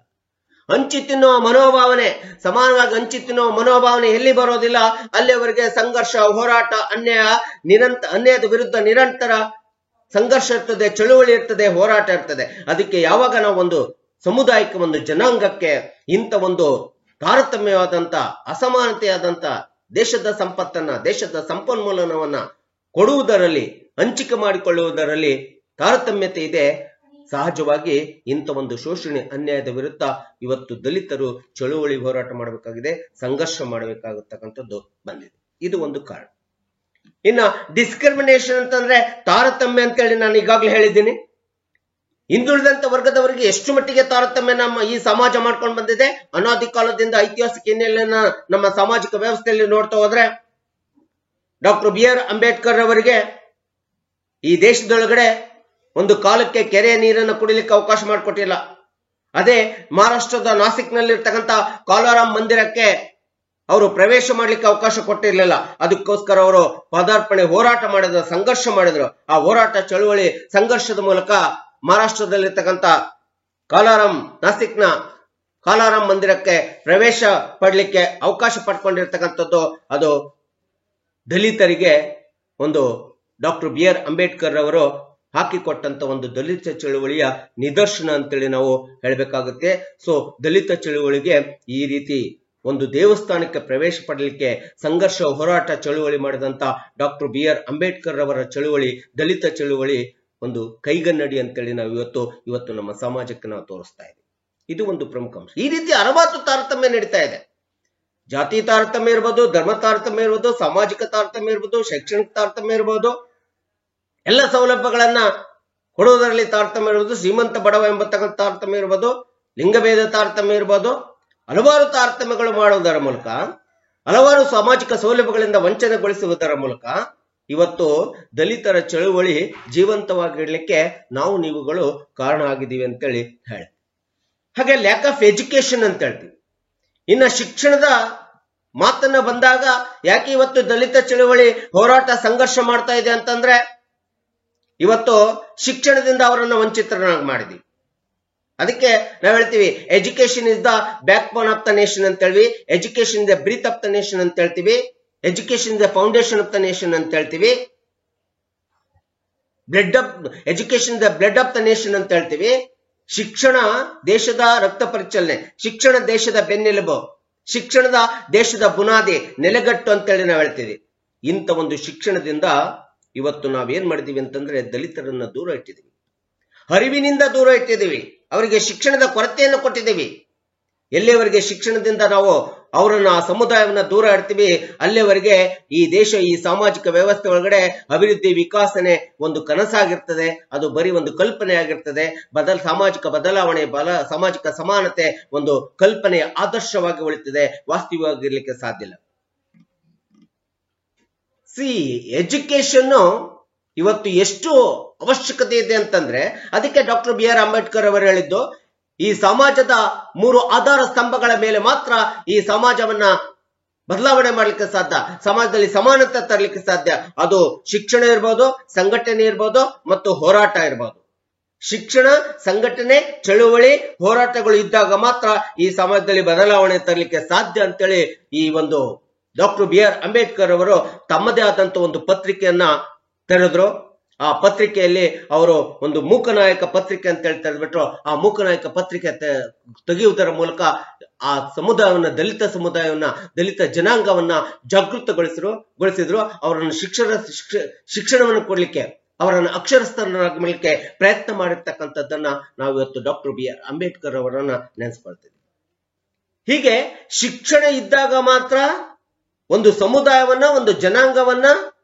ಹಂಚಿ ತಿನ್ನುವ ಮನೋಭಾವನೆ, ಸಮಾನವಾಗಿ ಹಂಚಿ ತಿನ್ನುವ ಮನೋಭಾವನೆ ಎಲ್ಲಿ ಬರೋದಿಲ್ಲ ಅಲ್ಲಿಯವರೆಗೆ ಸಂಘರ್ಷ, ಹೋರಾಟ, ಅನ್ಯಾಯದ ವಿರುದ್ಧ ನಿರಂತರ ಸಂಘರ್ಷ ಇರ್ತದೆ, ಚಳುವಳಿ ಇರ್ತದೆ, ಹೋರಾಟ ಇರ್ತದೆ. ಅದಕ್ಕೆ ಯಾವಾಗ ನಾವು ಒಂದು ಸಮುದಾಯಕ್ಕೆ, ಒಂದು ಜನಾಂಗಕ್ಕೆ ಇಂಥ ಒಂದು ತಾರತಮ್ಯವಾದಂತ, ಅಸಮಾನತೆಯಾದಂತ ದೇಶದ ಸಂಪತ್ತನ್ನ, ದೇಶದ ಸಂಪನ್ಮೂಲವನ್ನ ಕೊಡುವುದರಲ್ಲಿ, ಹಂಚಿಕೆ ಮಾಡಿಕೊಳ್ಳುವುದರಲ್ಲಿ ತಾರತಮ್ಯತೆ ಇದೆ, ಸಹಜವಾಗಿ ಇಂಥ ಒಂದು ಶೋಷಣೆ, ಅನ್ಯಾಯದ ವಿರುದ್ಧ ಇವತ್ತು ದಲಿತರು ಚಳುವಳಿ ಹೋರಾಟ ಮಾಡಬೇಕಾಗಿದೆ, ಸಂಘರ್ಷ ಮಾಡಬೇಕಾಗತಕ್ಕಂಥದ್ದು ಬಂದಿದೆ. ಇದು ಒಂದು ಕಾರಣ. ಇನ್ನ ಡಿಸ್ಕ್ರಿಮಿನೇಷನ್ ಅಂತಂದ್ರೆ ತಾರತಮ್ಯ ಅಂತೇಳಿ ನಾನು ಈಗಾಗಲೇ ಹೇಳಿದ್ದೀನಿ. ಹಿಂದುಳಿದಂತ ವರ್ಗದವರಿಗೆ ಎಷ್ಟು ಮಟ್ಟಿಗೆ ತಾರತಮ್ಯ ನಮ್ಮ ಈ ಸಮಾಜ ಮಾಡ್ಕೊಂಡು ಬಂದಿದೆ, ಅನಾದಿ ಕಾಲದಿಂದ ಐತಿಹಾಸಿಕ ಹಿನ್ನೆಲೆಯನ್ನ ನಮ್ಮ ಸಾಮಾಜಿಕ ವ್ಯವಸ್ಥೆಯಲ್ಲಿ ನೋಡ್ತಾ ಹೋದ್ರೆ, ಡಾಕ್ಟರ್ BR ಅಂಬೇಡ್ಕರ್ ಅವರಿಗೆ ಈ ದೇಶದೊಳಗಡೆ ಒಂದು ಕಾಲಕ್ಕೆ ಕೆರೆಯ ನೀರನ್ನು ಕುಡಿಲಿಕ್ಕೆ ಅವಕಾಶ ಮಾಡಿಕೊಟ್ಟಿಲ್ಲ. ಅದೇ ಮಹಾರಾಷ್ಟ್ರದ ನಾಸಿಕ್ನಲ್ಲಿರ್ತಕ್ಕಂಥ ಕಾಲಾರಾಮ್ ಮಂದಿರಕ್ಕೆ ಅವರು ಪ್ರವೇಶ ಮಾಡ್ಲಿಕ್ಕೆ ಅವಕಾಶ ಕೊಟ್ಟಿರ್ಲಿಲ್ಲ. ಅದಕ್ಕೋಸ್ಕರ ಅವರು ಪದಾರ್ಪಣೆ ಹೋರಾಟ ಮಾಡಿದ್ರು, ಸಂಘರ್ಷ ಮಾಡಿದ್ರು. ಆ ಹೋರಾಟ, ಚಳುವಳಿ, ಸಂಘರ್ಷದ ಮೂಲಕ ಮಹಾರಾಷ್ಟ್ರದಲ್ಲಿರ್ತಕ್ಕಂಥ ನಾಸಿಕ್ನ ಕಾಲಾರಾಮ್ ಮಂದಿರಕ್ಕೆ ಪ್ರವೇಶ ಪಡ್ಲಿಕ್ಕೆ ಅವಕಾಶ ಪಡ್ಕೊಂಡಿರ್ತಕ್ಕಂಥದ್ದು ಅದು ದಲಿತರಿಗೆ ಒಂದು ಡಾಕ್ಟರ್ BR ಅಂಬೇಡ್ಕರ್ ಅವರು ಹಾಕಿಕೊಟ್ಟಂತ ಒಂದು ದಲಿತ ಚಳುವಳಿಯ ನಿದರ್ಶನ ಅಂತೇಳಿ ನಾವು ಹೇಳಬೇಕಾಗುತ್ತೆ. ಸೊ ದಲಿತ ಚಳುವಳಿಗೆ ಈ ರೀತಿ ಒಂದು ದೇವಸ್ಥಾನಕ್ಕೆ ಪ್ರವೇಶ ಪಡಲಿಕ್ಕೆ ಸಂಘರ್ಷ, ಹೋರಾಟ, ಚಳುವಳಿ ಮಾಡಿದಂತ ಡಾಕ್ಟರ್ BR ಅಂಬೇಡ್ಕರ್ ಅವರ ಚಳುವಳಿ, ದಲಿತ ಚಳುವಳಿ ಒಂದು ಕೈಗನ್ನಡಿ ಅಂತೇಳಿ ನಾವು ಇವತ್ತು ನಮ್ಮ ಸಮಾಜಕ್ಕೆ ನಾವು ತೋರಿಸ್ತಾ ಇದ್ದೀವಿ. ಇದು ಒಂದು ಪ್ರಮುಖ ಅಂಶ. ಈ ರೀತಿ ಹಲವಾರು ತಾರತಮ್ಯ ನಡೀತಾ ಇದೆ. ಜಾತಿ ತಾರತಮ್ಯ ಇರ್ಬೋದು, ಧರ್ಮ ತಾರತಮ್ಯ ಇರ್ಬೋದು, ಸಾಮಾಜಿಕ ತಾರತಮ್ಯ ಇರ್ಬೋದು, ಶೈಕ್ಷಣಿಕ ತಾರತಮ್ಯ ಇರ್ಬೋದು, ಎಲ್ಲ ಸೌಲಭ್ಯಗಳನ್ನ ಕೊಡುವುದರಲ್ಲಿ ತಾರತಮ್ಯ ಇರ್ಬೋದು, ಶ್ರೀಮಂತ ಬಡವ ಎಂಬತಕ್ಕಂಥ ತಾರತಮ್ಯ ಇರ್ಬೋದು, ಲಿಂಗಭೇದ ತಾರತಮ್ಯ ಇರ್ಬೋದು, ಹಲವಾರು ತಾರತಮ್ಯಗಳು ಮಾಡುವುದರ ಮೂಲಕ, ಹಲವಾರು ಸಾಮಾಜಿಕ ಸೌಲಭ್ಯಗಳಿಂದ ವಂಚನೆಗೊಳಿಸುವುದರ ಮೂಲಕ ಇವತ್ತು ದಲಿತರ ಚಳುವಳಿ ಜೀವಂತವಾಗಿರ್ಲಿಕ್ಕೆ ನಾವು ನೀವುಗಳು ಕಾರಣ ಆಗಿದ್ದೀವಿ ಅಂತೇಳಿ ಹೇಳಿ. ಹಾಗೆ ಲ್ಯಾಕ್ ಆಫ್ ಎಜುಕೇಶನ್ ಅಂತ ಹೇಳ್ತೀವಿ. ಇನ್ನ ಶಿಕ್ಷಣದ ಮಾತನ್ನ ಬಂದಾಗ ಯಾಕೆ ಇವತ್ತು ದಲಿತ ಚಳುವಳಿ ಹೋರಾಟ, ಸಂಘರ್ಷ ಮಾಡ್ತಾ ಇದೆ ಅಂತಂದ್ರೆ, ಇವತ್ತು ಶಿಕ್ಷಣದಿಂದ ಅವರನ್ನು ವಂಚಿತರನ್ನಾಗಿ ಮಾಡಿದ್ವಿ. ಅದಕ್ಕೆ ನಾವು ಹೇಳ್ತೀವಿ education is the backbone of the nation ಅಂತ ಹೇಳ್ವಿ, education is the breath of the nation ಅಂತ ಹೇಳ್ತೀವಿ, education is the foundation of the nation ಅಂತ ಹೇಳ್ತೀವಿ, education the blood of the nation ಅಂತ ಹೇಳ್ತೀವಿ. ಶಿಕ್ಷಣ ದೇಶದ ರಕ್ತ ಪರಿಚಲನೆ, ಶಿಕ್ಷಣ ದೇಶದ ಬೆನ್ನೆಲುಬು, ಶಿಕ್ಷಣದ ದೇಶದ ಬುನಾದಿ, ನೆಲೆಗಟ್ಟು ಅಂತೇಳಿ ನಾವು ಹೇಳ್ತೀವಿ. ಇಂಥ ಒಂದು ಶಿಕ್ಷಣದಿಂದ ಇವತ್ತು ನಾವೇನ್ ಮಾಡಿದೀವಿ ಅಂತಂದ್ರೆ ದಲಿತರನ್ನ ದೂರ ಇಟ್ಟಿದ್ದೀವಿ, ಅರಿವಿನಿಂದ ದೂರ ಇಟ್ಟಿದ್ದೀವಿ, ಅವರಿಗೆ ಶಿಕ್ಷಣದ ಕೊರತೆಯನ್ನು ಕೊಟ್ಟಿದ್ದೀವಿ. ಎಲ್ಲಿಯವರೆಗೆ ಶಿಕ್ಷಣದಿಂದ ನಾವು ಅವರನ್ನ, ಆ ಸಮುದಾಯವನ್ನ ದೂರ ಇಡ್ತೀವಿ, ಅಲ್ಲಿಯವರೆಗೆ ಈ ದೇಶ, ಈ ಸಾಮಾಜಿಕ ವ್ಯವಸ್ಥೆ ಒಳಗಡೆ ಅಭಿವೃದ್ಧಿ, ವಿಕಾಸನೆ ಒಂದು ಕನಸಾಗಿರ್ತದೆ, ಅದು ಬರೀ ಒಂದು ಕಲ್ಪನೆ ಆಗಿರ್ತದೆ. ಸಾಮಾಜಿಕ ಬದಲಾವಣೆ, ಸಾಮಾಜಿಕ ಸಮಾನತೆ ಒಂದು ಕಲ್ಪನೆಯ ಆದರ್ಶವಾಗಿ ಉಳಿತದೆ, ವಾಸ್ತವವಾಗಿರ್ಲಿಕ್ಕೆ ಸಾಧ್ಯ ಇಲ್ಲ. ಎಜುಕೇಶನ್ ಇವತ್ತು ಎಷ್ಟು ಅವಶ್ಯಕತೆ ಇದೆ ಅಂತಂದ್ರೆ, ಅದಕ್ಕೆ ಡಾಕ್ಟರ್ BR ಅಂಬೇಡ್ಕರ್ ಅವರು ಹೇಳಿದ್ದು, ಈ ಸಮಾಜದ 3 ಆಧಾರ ಸ್ತಂಭಗಳ ಮೇಲೆ ಮಾತ್ರ ಈ ಸಮಾಜವನ್ನ ಬದಲಾವಣೆ ಮಾಡ್ಲಿಕ್ಕೆ ಸಾಧ್ಯ, ಸಮಾಜದಲ್ಲಿ ಸಮಾನತೆ ತರಲಿಕ್ಕೆ ಸಾಧ್ಯ. ಅದು ಶಿಕ್ಷಣ ಇರ್ಬೋದು, ಸಂಘಟನೆ ಇರ್ಬೋದು, ಮತ್ತು ಹೋರಾಟ ಇರ್ಬೋದು. ಶಿಕ್ಷಣ, ಸಂಘಟನೆ, ಚಳುವಳಿ, ಹೋರಾಟಗಳು ಇದ್ದಾಗ ಮಾತ್ರ ಈ ಸಮಾಜದಲ್ಲಿ ಬದಲಾವಣೆ ತರಲಿಕ್ಕೆ ಸಾಧ್ಯ ಅಂತೇಳಿ ಈ ಒಂದು ಡಾಕ್ಟರ್ ಬಿ ಆರ್ ಅಂಬೇಡ್ಕರ್ ಅವರು ತಮ್ಮದೇ ಆದಂತ ಒಂದು ಪತ್ರಿಕೆಯನ್ನ ತೆರೆದ್ರು. ಆ ಪತ್ರಿಕೆಯಲ್ಲಿ ಅವರು ಒಂದು ಮೂಕನಾಯಕ ಪತ್ರಿಕೆ ಅಂತ ಹೇಳಿ ತೆರೆದ್ಬಿಟ್ರು. ಆ ಮೂಕನಾಯಕ ಪತ್ರಿಕೆ ತೆಗೆಯುವುದರ ಮೂಲಕ ಆ ಸಮುದಾಯವನ್ನ, ದಲಿತ ಸಮುದಾಯವನ್ನ, ದಲಿತ ಜನಾಂಗವನ್ನ ಜಾಗೃತಗೊಳಿಸಿದ್ರು. ಅವರನ್ನು ಶಿಕ್ಷಣವನ್ನು ಕೊಡ್ಲಿಕ್ಕೆ, ಅವರನ್ನು ಅಕ್ಷರಸ್ಥರನ್ನಾಗಲಿಕ್ಕೆ ಪ್ರಯತ್ನ ಮಾಡಿರ್ತಕ್ಕಂಥದ್ದನ್ನ ನಾವು ಇವತ್ತು ಡಾಕ್ಟರ್ ಬಿ ಆರ್ ಅಂಬೇಡ್ಕರ್ ಅವರನ್ನ ನೆನೆಸ್ಕೊಳ್ತೀವಿ. ಹೀಗೆ ಶಿಕ್ಷಣ ಇದ್ದಾಗ ಮಾತ್ರ ಒಂದು ಸಮುದಾಯವನ್ನ, ಒಂದು ಜನಾಂಗವನ್ನ,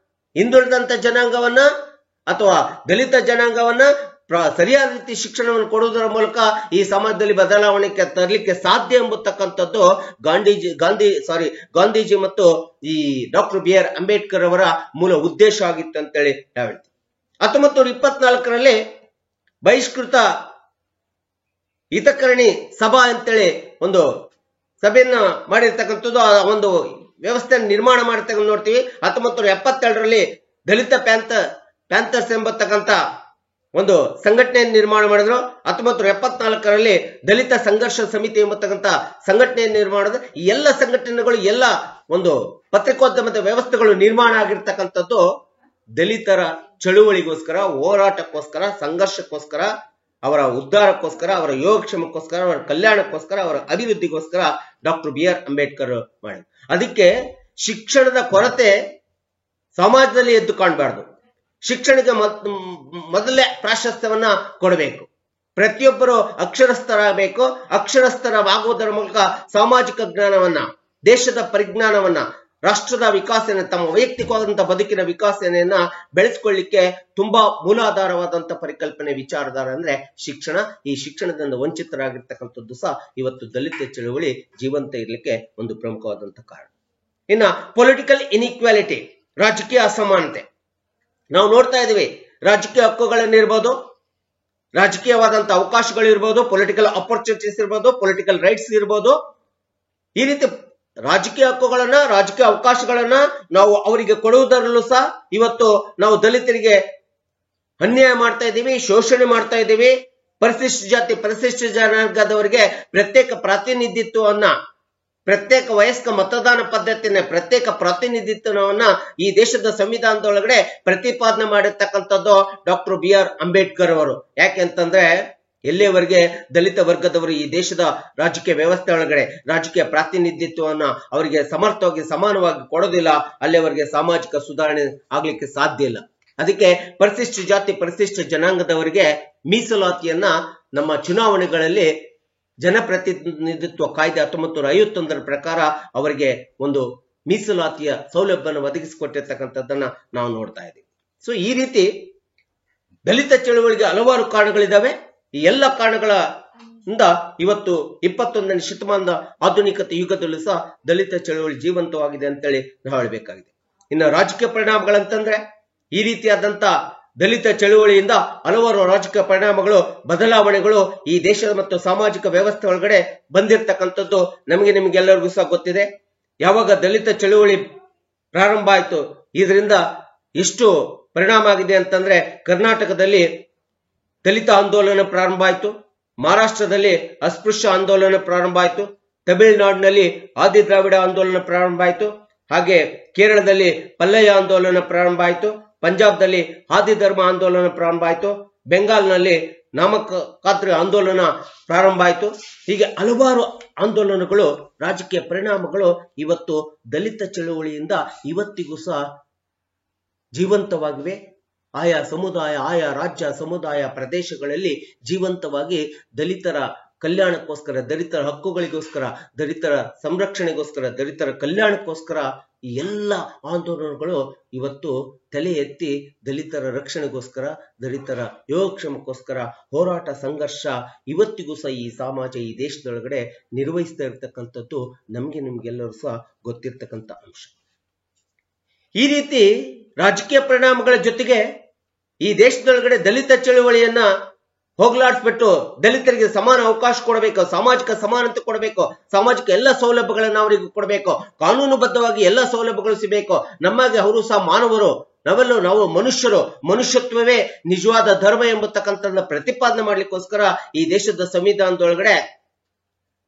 ಹಿಂದುಳಿದಂತ ಜನಾಂಗವನ್ನ ಅಥವಾ ದಲಿತ ಜನಾಂಗವನ್ನ ಸರಿಯಾದ ರೀತಿ ಶಿಕ್ಷಣವನ್ನು ಕೊಡುವುದರ ಮೂಲಕ ಈ ಸಮಾಜದಲ್ಲಿ ಬದಲಾವಣೆ ತರಲಿಕ್ಕೆ ಸಾಧ್ಯ ಎಂಬತಕ್ಕಂಥದ್ದು ಗಾಂಧೀಜಿ ಮತ್ತು ಈ ಡಾಕ್ಟರ್ ಬಿ ಆರ್ ಅಂಬೇಡ್ಕರ್ ಅವರ ಮೂಲ ಉದ್ದೇಶ ಆಗಿತ್ತು ಅಂತೇಳಿ ನಾವು ಹೇಳ್ತೀವಿ. 1924ರಲ್ಲಿ ಬಹಿಷ್ಕೃತ ಹಿತಕರಣಿ ಸಭಾ ಅಂತೇಳಿ ಒಂದು ಸಭೆಯನ್ನ ಮಾಡಿರ್ತಕ್ಕಂಥದ್ದು, ಆ ಒಂದು ವ್ಯವಸ್ಥೆಯನ್ನು ನಿರ್ಮಾಣ ಮಾಡಿರ್ತಕ್ಕಂಥ ನೋಡ್ತೀವಿ. 1972ರಲ್ಲಿ ದಲಿತ ಪ್ಯಾಂಥರ್ಸ್ ಎಂಬತಕ್ಕಂಥ ಒಂದು ಸಂಘಟನೆಯನ್ನು ನಿರ್ಮಾಣ ಮಾಡಿದ್ರು. 1974ರಲ್ಲಿ ದಲಿತ ಸಂಘರ್ಷ ಸಮಿತಿ ಎಂಬತಕ್ಕಂಥ ಸಂಘಟನೆಯನ್ನು ನಿರ್ಮಾಣ ಮಾಡಿದ್ರು. ಈ ಎಲ್ಲ ಸಂಘಟನೆಗಳು, ಎಲ್ಲ ಒಂದು ಪತ್ರಿಕೋದ್ಯಮದ ವ್ಯವಸ್ಥೆಗಳು ನಿರ್ಮಾಣ ಆಗಿರ್ತಕ್ಕಂಥದ್ದು ದಲಿತರ ಚಳುವಳಿಗೋಸ್ಕರ, ಹೋರಾಟಕ್ಕೋಸ್ಕರ, ಸಂಘರ್ಷಕ್ಕೋಸ್ಕರ, ಅವರ ಉದ್ಧಾರಕ್ಕೋಸ್ಕರ, ಅವರ ಯೋಗಕ್ಷೇಮಕ್ಕೋಸ್ಕರ, ಅವರ ಕಲ್ಯಾಣಕ್ಕೋಸ್ಕರ, ಅವರ ಅಭಿವೃದ್ಧಿಗೋಸ್ಕರ ಡಾಕ್ಟರ್ ಬಿ ಆರ್ ಅಂಬೇಡ್ಕರ್ ಮಾಡಿದ್ರು. ಅದಕ್ಕೆ ಶಿಕ್ಷಣದ ಕೊರತೆ ಸಮಾಜದಲ್ಲಿ ಎದ್ದು ಕಾಣಬಾರ್ದು. ಶಿಕ್ಷಣಕ್ಕೆ ಮೊದಲೇ ಪ್ರಾಶಸ್ತ್ಯವನ್ನ ಕೊಡಬೇಕು. ಪ್ರತಿಯೊಬ್ಬರು ಅಕ್ಷರಸ್ಥರಾಗಬೇಕು. ಅಕ್ಷರಸ್ಥರವಾಗುವುದರ ಮೂಲಕ ಸಾಮಾಜಿಕ ಜ್ಞಾನವನ್ನ, ದೇಶದ ಪರಿಜ್ಞಾನವನ್ನ, ರಾಷ್ಟ್ರದ ವಿಕಾಸನ, ತಮ್ಮ ವೈಯಕ್ತಿಕವಾದಂತಹ ಬದುಕಿನ ವಿಕಾಸನೆಯನ್ನ ಬೆಳೆಸ್ಕೊಳ್ಳಿಕ್ಕೆ ತುಂಬಾ ಮೂಲಾಧಾರವಾದಂತ ಪರಿಕಲ್ಪನೆ, ವಿಚಾರಧಾರ ಅಂದ್ರೆ ಶಿಕ್ಷಣ. ಈ ಶಿಕ್ಷಣದಿಂದ ವಂಚಿತರಾಗಿರ್ತಕ್ಕಂಥದ್ದು ಸಹ ಇವತ್ತು ದಲಿತ ಚಳುವಳಿ ಜೀವಂತ ಇರಲಿಕ್ಕೆ ಒಂದು ಪ್ರಮುಖವಾದಂತಹ ಕಾರಣ. ಇನ್ನ ಪೊಲಿಟಿಕಲ್ ಇನ್ಇಕ್ವಾಲಿಟಿ, ರಾಜಕೀಯ ಅಸಮಾನತೆ ನಾವು ನೋಡ್ತಾ ಇದೀವಿ. ರಾಜಕೀಯ ಹಕ್ಕುಗಳನ್ನಿರ್ಬೋದು, ರಾಜಕೀಯವಾದಂತ ಅವಕಾಶಗಳಿರ್ಬೋದು, ಪೊಲಿಟಿಕಲ್ ಅಪರ್ಚುನಿಟೀಸ್ ಇರ್ಬೋದು, ಪೊಲಿಟಿಕಲ್ ರೈಟ್ಸ್ ಇರ್ಬೋದು. ಈ ರೀತಿ ರಾಜಕೀಯ ಹಕ್ಕುಗಳನ್ನ, ರಾಜಕೀಯ ಅವಕಾಶಗಳನ್ನ ನಾವು ಅವರಿಗೆ ಕೊಡುವುದರಲ್ಲೂ ಸಹ ಇವತ್ತು ನಾವು ದಲಿತರಿಗೆ ಅನ್ಯಾಯ ಮಾಡ್ತಾ ಇದ್ದೀವಿ, ಶೋಷಣೆ ಮಾಡ್ತಾ ಇದ್ದೀವಿ. ಪರಿಶಿಷ್ಟ ಜಾತಿ, ಪರಿಶಿಷ್ಟ ಜನಾಂಗದವರಿಗೆ ಪ್ರತ್ಯೇಕ ಪ್ರಾತಿನಿಧಿತ್ವವನ್ನ, ಪ್ರತ್ಯೇಕ ವಯಸ್ಕ ಮತದಾನ ಪದ್ಧತಿಯನ್ನ, ಪ್ರತ್ಯೇಕ ಪ್ರಾತಿನಿಧಿತ್ವವನ್ನ ಈ ದೇಶದ ಸಂವಿಧಾನದೊಳಗಡೆ ಪ್ರತಿಪಾದನೆ ಮಾಡಿರ್ತಕ್ಕಂಥದ್ದು ಡಾಕ್ಟರ್ ಬಿ ಆರ್ ಅಂಬೇಡ್ಕರ್ ಅವರು. ಯಾಕೆಂತಂದ್ರೆ ಎಲ್ಲಿಯವರೆಗೆ ದಲಿತ ವರ್ಗದವರು ಈ ದೇಶದ ರಾಜಕೀಯ ವ್ಯವಸ್ಥೆ ಒಳಗಡೆ ರಾಜಕೀಯ ಪ್ರಾತಿನಿಧಿತ್ವವನ್ನ ಅವರಿಗೆ ಸಮರ್ಥವಾಗಿ, ಸಮಾನವಾಗಿ ಕೊಡೋದಿಲ್ಲ, ಅಲ್ಲಿಯವರೆಗೆ ಸಾಮಾಜಿಕ ಸುಧಾರಣೆ ಆಗ್ಲಿಕ್ಕೆ ಸಾಧ್ಯ ಇಲ್ಲ. ಅದಕ್ಕೆ ಪರಿಶಿಷ್ಟ ಜಾತಿ, ಪರಿಶಿಷ್ಟ ಜನಾಂಗದವರಿಗೆ ಮೀಸಲಾತಿಯನ್ನ ನಮ್ಮ ಚುನಾವಣೆಗಳಲ್ಲಿ ಜನಪ್ರತಿನಿಧಿತ್ವ ಕಾಯ್ದೆ 1951ರ ಪ್ರಕಾರ ಅವರಿಗೆ ಒಂದು ಮೀಸಲಾತಿಯ ಸೌಲಭ್ಯವನ್ನು ಒದಗಿಸಿಕೊಟ್ಟಿರ್ತಕ್ಕಂಥದ್ದನ್ನ ನಾವು ನೋಡ್ತಾ ಇದ್ದೀವಿ. ಸೊ ಈ ರೀತಿ ದಲಿತ ಚಳುವಳಿಗೆ ಹಲವಾರು ಕಾರಣಗಳಿದಾವೆ. ಈ ಎಲ್ಲ ಕಾರಣಗಳಿಂದ ಇವತ್ತು 21ನೇ ಶತಮಾನದ ಆಧುನಿಕತೆ ಯುಗದಲ್ಲೂ ಸಹ ದಲಿತ ಚಳುವಳಿ ಜೀವಂತವಾಗಿದೆ ಅಂತೇಳಿ ನಾವು ಹೇಳಬೇಕಾಗಿದೆ. ಇನ್ನು ರಾಜಕೀಯ ಪರಿಣಾಮಗಳಂತಂದ್ರೆ ಈ ರೀತಿಯಾದಂತ ದಲಿತ ಚಳುವಳಿಯಿಂದ ಹಲವಾರು ರಾಜಕೀಯ ಪರಿಣಾಮಗಳು, ಬದಲಾವಣೆಗಳು ಈ ದೇಶದ ಮತ್ತು ಸಾಮಾಜಿಕ ವ್ಯವಸ್ಥೆ ಒಳಗಡೆ ಬಂದಿರತಕ್ಕಂಥದ್ದು ನಿಮಗೆಲ್ಲರಿಗೂ ಸಹ ಗೊತ್ತಿದೆ. ಯಾವಾಗ ದಲಿತ ಚಳುವಳಿ ಪ್ರಾರಂಭ ಆಯಿತು, ಇದರಿಂದ ಎಷ್ಟು ಪರಿಣಾಮ ಆಗಿದೆ ಅಂತಂದ್ರೆ ಕರ್ನಾಟಕದಲ್ಲಿ ದಲಿತ ಆಂದೋಲನ ಪ್ರಾರಂಭ ಆಯಿತು, ಮಹಾರಾಷ್ಟ್ರದಲ್ಲಿ ಅಸ್ಪೃಶ್ಯ ಆಂದೋಲನ ಪ್ರಾರಂಭ ಆಯಿತು, ತಮಿಳುನಾಡಿನಲ್ಲಿ ಆದಿ ದ್ರಾವಿಡ ಆಂದೋಲನ ಪ್ರಾರಂಭ ಆಯಿತು, ಹಾಗೆ ಕೇರಳದಲ್ಲಿ ಪಲ್ಲಯ್ಯ ಆಂದೋಲನ ಪ್ರಾರಂಭ ಆಯಿತು, ಪಂಜಾಬ್ದಲ್ಲಿ ಆದಿ ಧರ್ಮ ಆಂದೋಲನ ಪ್ರಾರಂಭ ಆಯಿತು, ಬೆಂಗಾಲ್ನಲ್ಲಿ ನಾಮಕಾದ್ರಿ ಆಂದೋಲನ ಪ್ರಾರಂಭ ಆಯಿತು. ಹೀಗೆ ಹಲವಾರು ಆಂದೋಲನಗಳು, ರಾಜಕೀಯ ಪರಿಣಾಮಗಳು ಇವತ್ತು ದಲಿತ ಚಳುವಳಿಯಿಂದ ಇವತ್ತಿಗೂ ಸಹ ಜೀವಂತವಾಗಿವೆ. ಆಯಾ ಸಮುದಾಯ, ಆಯಾ ರಾಜ್ಯ, ಸಮುದಾಯ, ಪ್ರದೇಶಗಳಲ್ಲಿ ಜೀವಂತವಾಗಿ ದಲಿತರ ಕಲ್ಯಾಣಕ್ಕೋಸ್ಕರ, ದಲಿತರ ಹಕ್ಕುಗಳಿಗೋಸ್ಕರ, ದಲಿತರ ಸಂರಕ್ಷಣೆಗೋಸ್ಕರ, ದಲಿತರ ಕಲ್ಯಾಣಕ್ಕೋಸ್ಕರ ಈ ಎಲ್ಲ ಆಂದೋಲನಗಳು ಇವತ್ತು ತಲೆ ಎತ್ತಿ ದಲಿತರ ರಕ್ಷಣೆಗೋಸ್ಕರ, ದಲಿತರ ಯೋಗಕ್ಷೇಮಕ್ಕೋಸ್ಕರ ಹೋರಾಟ, ಸಂಘರ್ಷ ಇವತ್ತಿಗೂ ಸಹ ಈ ಸಮಾಜ, ಈ ದೇಶದೊಳಗಡೆ ನಿರ್ವಹಿಸ್ತಾ ಇರ್ತಕ್ಕಂಥದ್ದು ನಿಮ್ಗೆಲ್ಲರೂ ಸಹ ಗೊತ್ತಿರ್ತಕ್ಕಂಥ ಅಂಶ. ಈ ರೀತಿ ರಾಜಕೀಯ ಪರಿಣಾಮಗಳ ಜೊತೆಗೆ ಈ ದೇಶದೊಳಗಡೆ ದಲಿತ ಚಳುವಳಿಯನ್ನ ಹೋಗ್ಲಾಡಿಸ್ಬಿಟ್ಟು ದಲಿತರಿಗೆ ಸಮಾನ ಅವಕಾಶ ಕೊಡಬೇಕು, ಸಾಮಾಜಿಕ ಸಮಾನತೆ ಕೊಡಬೇಕು, ಸಾಮಾಜಿಕ ಎಲ್ಲ ಸೌಲಭ್ಯಗಳನ್ನ ಅವರಿಗೆ ಕೊಡಬೇಕು, ಕಾನೂನುಬದ್ಧವಾಗಿ ಎಲ್ಲ ಸೌಲಭ್ಯಗಳು ಸಿಗಬೇಕು, ನಮಗೆ ಅವರು ಸಹ ಮಾನವರು, ನಾವು ಮನುಷ್ಯರು, ಮನುಷ್ಯತ್ವವೇ ನಿಜವಾದ ಧರ್ಮ ಎಂಬತಕ್ಕಂಥದ್ದನ್ನ ಪ್ರತಿಪಾದನೆ ಮಾಡ್ಲಿಕ್ಕೋಸ್ಕರ ಈ ದೇಶದ ಸಂವಿಧಾನದೊಳಗಡೆ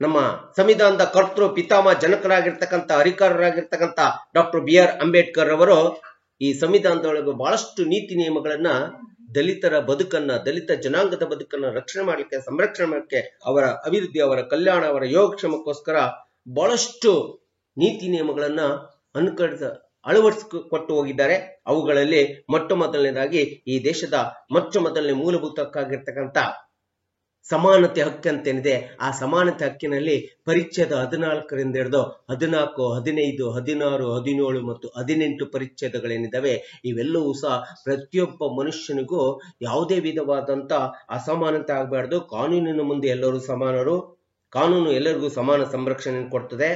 ನಮ್ಮ ಸಂವಿಧಾನದ ಕರ್ತೃ ಪಿತಾಮಹ ಜನಕರಾಗಿರ್ತಕ್ಕಂಥ ಹರಿಕಾರರಾಗಿರ್ತಕ್ಕಂಥ ಡಾಕ್ಟರ್ BR ಅಂಬೇಡ್ಕರ್ ಅವರು ಈ ಸಂವಿಧಾನದೊಳಗೆ ಬಹಳಷ್ಟು ನೀತಿ ನಿಯಮಗಳನ್ನ ದಲಿತರ ಬದುಕನ್ನ, ದಲಿತ ಜನಾಂಗದ ಬದುಕನ್ನ ರಕ್ಷಣೆ ಮಾಡ್ಲಿಕ್ಕೆ, ಸಂರಕ್ಷಣೆ ಮಾಡಲಿಕ್ಕೆ, ಅವರ ಅಭಿವೃದ್ಧಿ, ಅವರ ಕಲ್ಯಾಣ, ಅವರ ಯೋಗಕ್ಷೇಮಕ್ಕೋಸ್ಕರ ಬಹಳಷ್ಟು ನೀತಿ ನಿಯಮಗಳನ್ನ ಅಳವಡಿಸಿಕೊಟ್ಟು ಹೋಗಿದ್ದಾರೆ. ಅವುಗಳಲ್ಲಿ ಮೊಟ್ಟ ಮೊದಲನೇದಾಗಿ ಈ ದೇಶದ ಮೊಟ್ಟ ಮೊದಲನೇ ಮೂಲಭೂತ ಹಕ್ಕಾಗಿರ್ತಕ್ಕಂಥ ಸಮಾನತೆ ಹಕ್ಕಂತೇನಿದೆ, ಆ ಸಮಾನತೆ ಹಕ್ಕಿನಲ್ಲಿ ಪರಿಚ್ಛೇದ 14ರಿಂದ ಹಿಡಿದು 14, 15, 16, 17 ಮತ್ತು 18 ಪರಿಚ್ಛೇದಗಳೇನಿದ್ದಾವೆ, ಇವೆಲ್ಲವೂ ಸಹ ಪ್ರತಿಯೊಬ್ಬ ಮನುಷ್ಯನಿಗೂ ಯಾವುದೇ ವಿಧವಾದಂತ ಅಸಮಾನತೆ ಆಗಬಾರ್ದು. ಕಾನೂನಿನ ಮುಂದೆ ಎಲ್ಲರೂ ಸಮಾನರು, ಕಾನೂನು ಎಲ್ಲರಿಗೂ ಸಮಾನ ಸಂರಕ್ಷಣೆ ಕೊಡ್ತದೆ.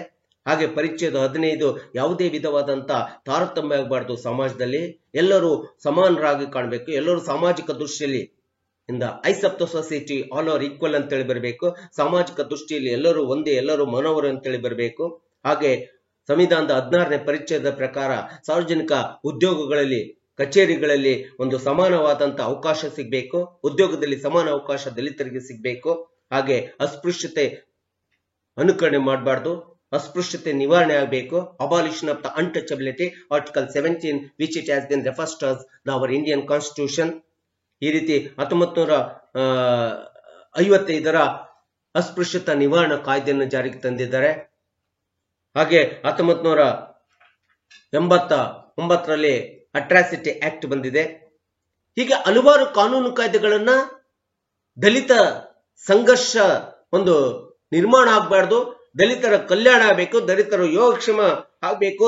ಹಾಗೆ ಪರಿಚ್ಛೇದ 15 ಯಾವುದೇ ವಿಧವಾದಂತ ತಾರತಮ್ಯ ಆಗಬಾರ್ದು. ಸಮಾಜದಲ್ಲಿ ಎಲ್ಲರೂ ಸಮಾನರಾಗಿ ಕಾಣಬೇಕು. ಎಲ್ಲರೂ ಸಾಮಾಜಿಕ ದೃಷ್ಟಿಯಲ್ಲಿ ಇಂದ eyes of the society all are equal ಅಂತೇಳಿ ಬರಬೇಕು. ಸಾಮಾಜಿಕ ದೃಷ್ಟಿಯಲ್ಲಿ ಎಲ್ಲರೂ ಒಂದೇ, ಎಲ್ಲರೂ ಮನವರು ಅಂತೇಳಿ ಬರಬೇಕು. ಹಾಗೆ ಸಂವಿಧಾನದ 16ನೇ ಪರಿಚ್ಛೇದದ ಪ್ರಕಾರ ಸಾರ್ವಜನಿಕ ಉದ್ಯೋಗಗಳಲ್ಲಿ, ಕಚೇರಿಗಳಲ್ಲಿ ಒಂದು ಸಮಾನವಾದಂತ ಅವಕಾಶ ಸಿಗಬೇಕು. ಉದ್ಯೋಗದಲ್ಲಿ ಸಮಾನ ಅವಕಾಶ ದಲಿತರಿಗೆ ಸಿಗಬೇಕು. ಹಾಗೆ ಅಸ್ಪೃಶ್ಯತೆ ಅನುಕರಣೆ ಮಾಡಬಾರ್ದು, ಅಸ್ಪೃಶ್ಯತೆ ನಿವಾರಣೆ ಆಗಬೇಕು. Abolition of the untouchability, article 17 which it has been referred as our Indian constitution. ಈ ರೀತಿ 1955ರ ಅಸ್ಪೃಶ್ಯತಾ ನಿವಾರಣಾ ಕಾಯ್ದೆಯನ್ನು ಜಾರಿಗೆ ತಂದಿದ್ದಾರೆ. ಹಾಗೆ 1989ರಲ್ಲಿ ಅಟ್ರಾಸಿಟಿ ಆಕ್ಟ್ ಬಂದಿದೆ. ಹೀಗೆ ಹಲವಾರು ಕಾನೂನು ಕಾಯ್ದೆಗಳನ್ನ ದಲಿತ ಸಂಘರ್ಷ ಒಂದು ನಿರ್ಮಾಣ ಆಗಬಾರ್ದು, ದಲಿತರ ಕಲ್ಯಾಣ ಆಗಬೇಕು, ದಲಿತರ ಯೋಗಕ್ಷೇಮ ಆಗಬೇಕು,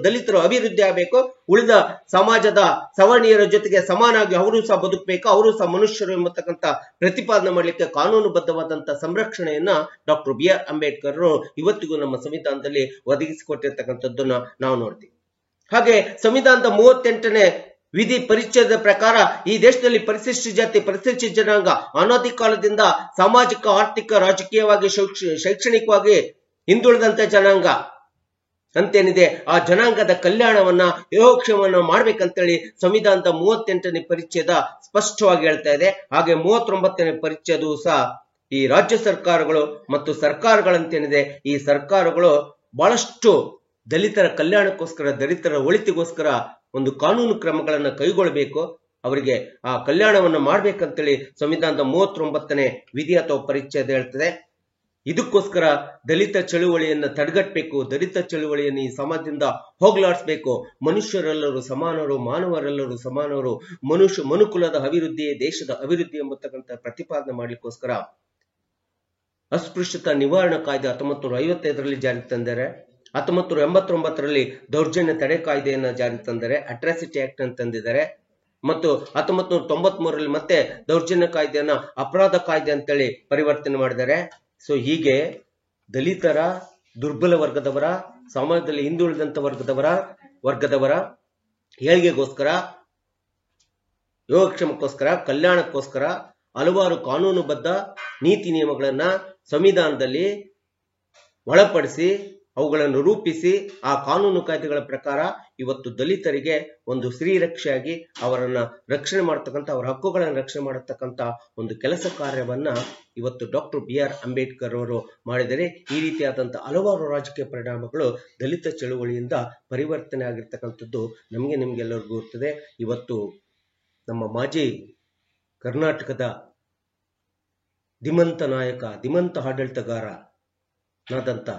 ದಲಿತರು ಅಭಿವೃದ್ಧಿ ಆಗಬೇಕು, ಉಳಿದ ಸಮಾಜದ ಸವರ್ಣೀಯರ ಜೊತೆಗೆ ಸಮಾನಾಗಿ ಅವರು ಸಹ ಬದುಕಬೇಕು, ಅವರು ಸಹ ಮನುಷ್ಯರು ಎಂಬತಕ್ಕಂಥ ಪ್ರತಿಪಾದನೆ ಮಾಡಲಿಕ್ಕೆ ಕಾನೂನುಬದ್ಧವಾದಂತಹ ಸಂರಕ್ಷಣೆಯನ್ನ ಡಾಕ್ಟರ್ BR ಅಂಬೇಡ್ಕರ್ ಇವತ್ತಿಗೂ ನಮ್ಮ ಸಂವಿಧಾನದಲ್ಲಿ ಒದಗಿಸಿಕೊಟ್ಟಿರ್ತಕ್ಕಂಥದ್ದನ್ನ ನಾವು ನೋಡ್ತೀವಿ. ಹಾಗೆ ಸಂವಿಧಾನದ 38ನೇ ವಿಧಿ ಪರಿಚ್ಛೇದದ ಪ್ರಕಾರ ಈ ದೇಶದಲ್ಲಿ ಪರಿಶಿಷ್ಟ ಜಾತಿ, ಪರಿಶಿಷ್ಟ ಜನಾಂಗ ಅನಾದಿ ಕಾಲದಿಂದ ಸಾಮಾಜಿಕ, ಆರ್ಥಿಕ, ರಾಜಕೀಯವಾಗಿ, ಶೈಕ್ಷಣಿಕವಾಗಿ ಹಿಂದುಳಿದಂತ ಜನಾಂಗ ಅಂತೇನಿದೆ, ಆ ಜನಾಂಗದ ಕಲ್ಯಾಣವನ್ನ, ಯೋಗಕ್ಷೇಮವನ್ನ ಮಾಡ್ಬೇಕಂತೇಳಿ ಸಂವಿಧಾನದ 38ನೇ ಪರಿಚ್ಛೇದ ಸ್ಪಷ್ಟವಾಗಿ ಹೇಳ್ತಾ ಇದೆ. ಹಾಗೆ 39ನೇ ಪರಿಚ್ಛೇದವು ಸಹ ಈ ರಾಜ್ಯ ಸರ್ಕಾರಗಳು ಮತ್ತು ಸರ್ಕಾರಗಳಂತೇನಿದೆ, ಈ ಸರ್ಕಾರಗಳು ಬಹಳಷ್ಟು ದಲಿತರ ಕಲ್ಯಾಣಕ್ಕೋಸ್ಕರ, ದಲಿತರ ಒಳಿತಿಗೋಸ್ಕರ ಒಂದು ಕಾನೂನು ಕ್ರಮಗಳನ್ನ ಕೈಗೊಳ್ಳಬೇಕು, ಅವರಿಗೆ ಆ ಕಲ್ಯಾಣವನ್ನ ಮಾಡ್ಬೇಕಂತೇಳಿ ಸಂವಿಧಾನದ 39ನೇ ವಿಧಿ ಅಥವಾ ಪರಿಚ್ಛೇದ ಹೇಳ್ತದೆ. ಇದಕ್ಕೋಸ್ಕರ ದಲಿತ ಚಳುವಳಿಯನ್ನ ತಡೆಗಟ್ಟಬೇಕು, ದಲಿತ ಚಳುವಳಿಯನ್ನು ಈ ಸಮಾಜದಿಂದ ಹೋಗ್ಲಾಡಿಸ್ಬೇಕು. ಮನುಷ್ಯರೆಲ್ಲರೂ ಸಮಾನರು, ಮಾನವರೆಲ್ಲರೂ ಸಮಾನರು, ಮನುಕುಲದ ಅಭಿವೃದ್ಧಿ ದೇಶದ ಅಭಿವೃದ್ಧಿ ಎಂಬತಕ್ಕಂಥ ಪ್ರತಿಪಾದನೆ ಮಾಡ್ಲಿಕ್ಕೋಸ್ಕರ ಅಸ್ಪೃಶ್ಯತಾ ನಿವಾರಣಾ ಕಾಯ್ದೆ 1955ರಲ್ಲಿ ಜಾರಿಗೆ ತಂದರೆ, 1989ರಲ್ಲಿ ದೌರ್ಜನ್ಯ ತಡೆ ಕಾಯ್ದೆಯನ್ನ ಜಾರಿಗೆ ತಂದರೆ, ಅಟ್ರಾಸಿಟಿ ಆಕ್ಟ್ ಅಂತ ತಂದಿದ್ದಾರೆ. ಮತ್ತು 1993ರಲ್ಲಿ ಮತ್ತೆ ದೌರ್ಜನ್ಯ ಕಾಯ್ದೆಯನ್ನ ಅಪರಾಧ ಕಾಯ್ದೆ ಅಂತೇಳಿ ಪರಿವರ್ತನೆ ಮಾಡಿದ್ದಾರೆ. ಸೊ ಹೀಗೆ ದಲಿತರ, ದುರ್ಬಲ ವರ್ಗದವರ, ಸಮಾಜದಲ್ಲಿ ಹಿಂದುಳಿದಂತ ವರ್ಗದವರ ಏಳಿಗೆಗೋಸ್ಕರ, ಯೋಗಕ್ಷೇಮಕ್ಕೋಸ್ಕರ, ಕಲ್ಯಾಣಕ್ಕೋಸ್ಕರ ಹಲವಾರು ಕಾನೂನುಬದ್ಧ ನೀತಿ ನಿಯಮಗಳನ್ನ ಸಂವಿಧಾನದಲ್ಲಿ ಒಳಪಡಿಸಿ, ಅವುಗಳನ್ನು ರೂಪಿಸಿ, ಆ ಕಾನೂನು ಕಾಯ್ದೆಗಳ ಪ್ರಕಾರ ಇವತ್ತು ದಲಿತರಿಗೆ ಒಂದು ಶ್ರೀರಕ್ಷೆಯಾಗಿ ಅವರನ್ನ ರಕ್ಷಣೆ ಮಾಡತಕ್ಕಂಥ, ಅವರ ಹಕ್ಕುಗಳನ್ನು ರಕ್ಷಣೆ ಮಾಡತಕ್ಕಂಥ ಒಂದು ಕೆಲಸ ಕಾರ್ಯವನ್ನ ಇವತ್ತು ಡಾಕ್ಟರ್ BR ಅಂಬೇಡ್ಕರ್ ಅವರು ಮಾಡಿದರೆ. ಈ ರೀತಿಯಾದಂತಹ ಹಲವಾರು ರಾಜಕೀಯ ಪರಿಣಾಮಗಳು ದಲಿತ ಚಳುವಳಿಯಿಂದ ಪರಿವರ್ತನೆ ಆಗಿರ್ತಕ್ಕಂಥದ್ದು ನಿಮ್ಗೆಲ್ಲರಿಗೂ ಗೊತ್ತಿದೆ. ಇವತ್ತು ನಮ್ಮ ಮಾಜಿ ಕರ್ನಾಟಕದ ಧೀಮಂತ ನಾಯಕ, ಧೀಮಂತ ಆಡಳಿತಗಾರನಾದಂಥ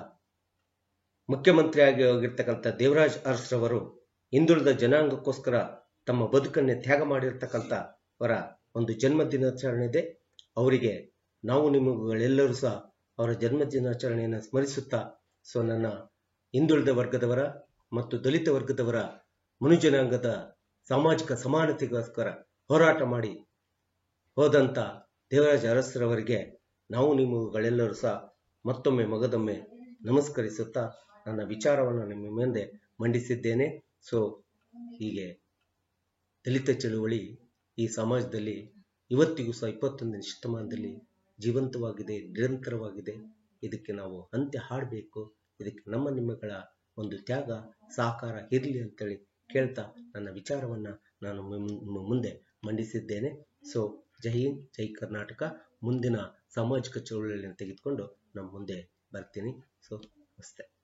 ಮುಖ್ಯಮಂತ್ರಿಯಾಗಿ ಹೋಗಿರ್ತಕ್ಕಂಥ ದೇವರಾಜ್ ಅರಸ್ರವರು ಹಿಂದುಳಿದ ಜನಾಂಗಕ್ಕೋಸ್ಕರ ತಮ್ಮ ಬದುಕನ್ನೇ ತ್ಯಾಗ ಮಾಡಿರ್ತಕ್ಕಂಥವರ ಒಂದು ಜನ್ಮ ದಿನಾಚರಣೆ ಇದೆ. ಅವರಿಗೆ ನಾವು ನಿಮ್ಮಗಳೆಲ್ಲರೂ ಸಹ ಅವರ ಜನ್ಮ ದಿನಾಚರಣೆಯನ್ನು ಸ್ಮರಿಸುತ್ತಾ, ಸೊ ನನ್ನ ಹಿಂದುಳಿದ ವರ್ಗದವರ ಮತ್ತು ದಲಿತ ವರ್ಗದವರ ಮನುಜನಾಂಗದ ಸಾಮಾಜಿಕ ಸಮಾನತೆಗೋಸ್ಕರ ಹೋರಾಟ ಮಾಡಿ ಹೋದಂತ ದೇವರಾಜ್ ಅರಸ್ರವರಿಗೆ ನಾವು ನಿಮ್ಮಗಳೆಲ್ಲರೂ ಸಹ ಮತ್ತೊಮ್ಮೆ ಮಗದೊಮ್ಮೆ ನಮಸ್ಕರಿಸುತ್ತಾ ನನ್ನ ವಿಚಾರವನ್ನು ನಿಮ್ಮ ಮುಂದೆ ಮಂಡಿಸಿದ್ದೇನೆ. ಸೊ ಹೀಗೆ ದಲಿತ ಚಳುವಳಿ ಈ ಸಮಾಜದಲ್ಲಿ ಇವತ್ತಿಗೂ ಸಹ 21ನೇ ಶತಮಾನದಲ್ಲಿ ಜೀವಂತವಾಗಿದೆ, ನಿರಂತರವಾಗಿದೆ. ಇದಕ್ಕೆ ನಾವು ಅಂತ್ಯ ಹಾಡಬೇಕು. ಇದಕ್ಕೆ ನಿಮ್ಮಗಳ ಒಂದು ತ್ಯಾಗ ಸಹಕಾರ ಇರಲಿ ಅಂತೇಳಿ ಕೇಳ್ತಾ ನನ್ನ ವಿಚಾರವನ್ನ ನಾನು ಮುಂದೆ ಮಂಡಿಸಿದ್ದೇನೆ. ಸೊ ಜೈ ಹಿಂದ್, ಜೈ ಕರ್ನಾಟಕ. ಮುಂದಿನ ಸಾಮಾಜಿಕ ಚಳುವಳಿಯನ್ನು ತೆಗೆದುಕೊಂಡು ನಮ್ಮ ಮುಂದೆ ಬರ್ತೀನಿ. ಸೊ ನಮಸ್ತೆ.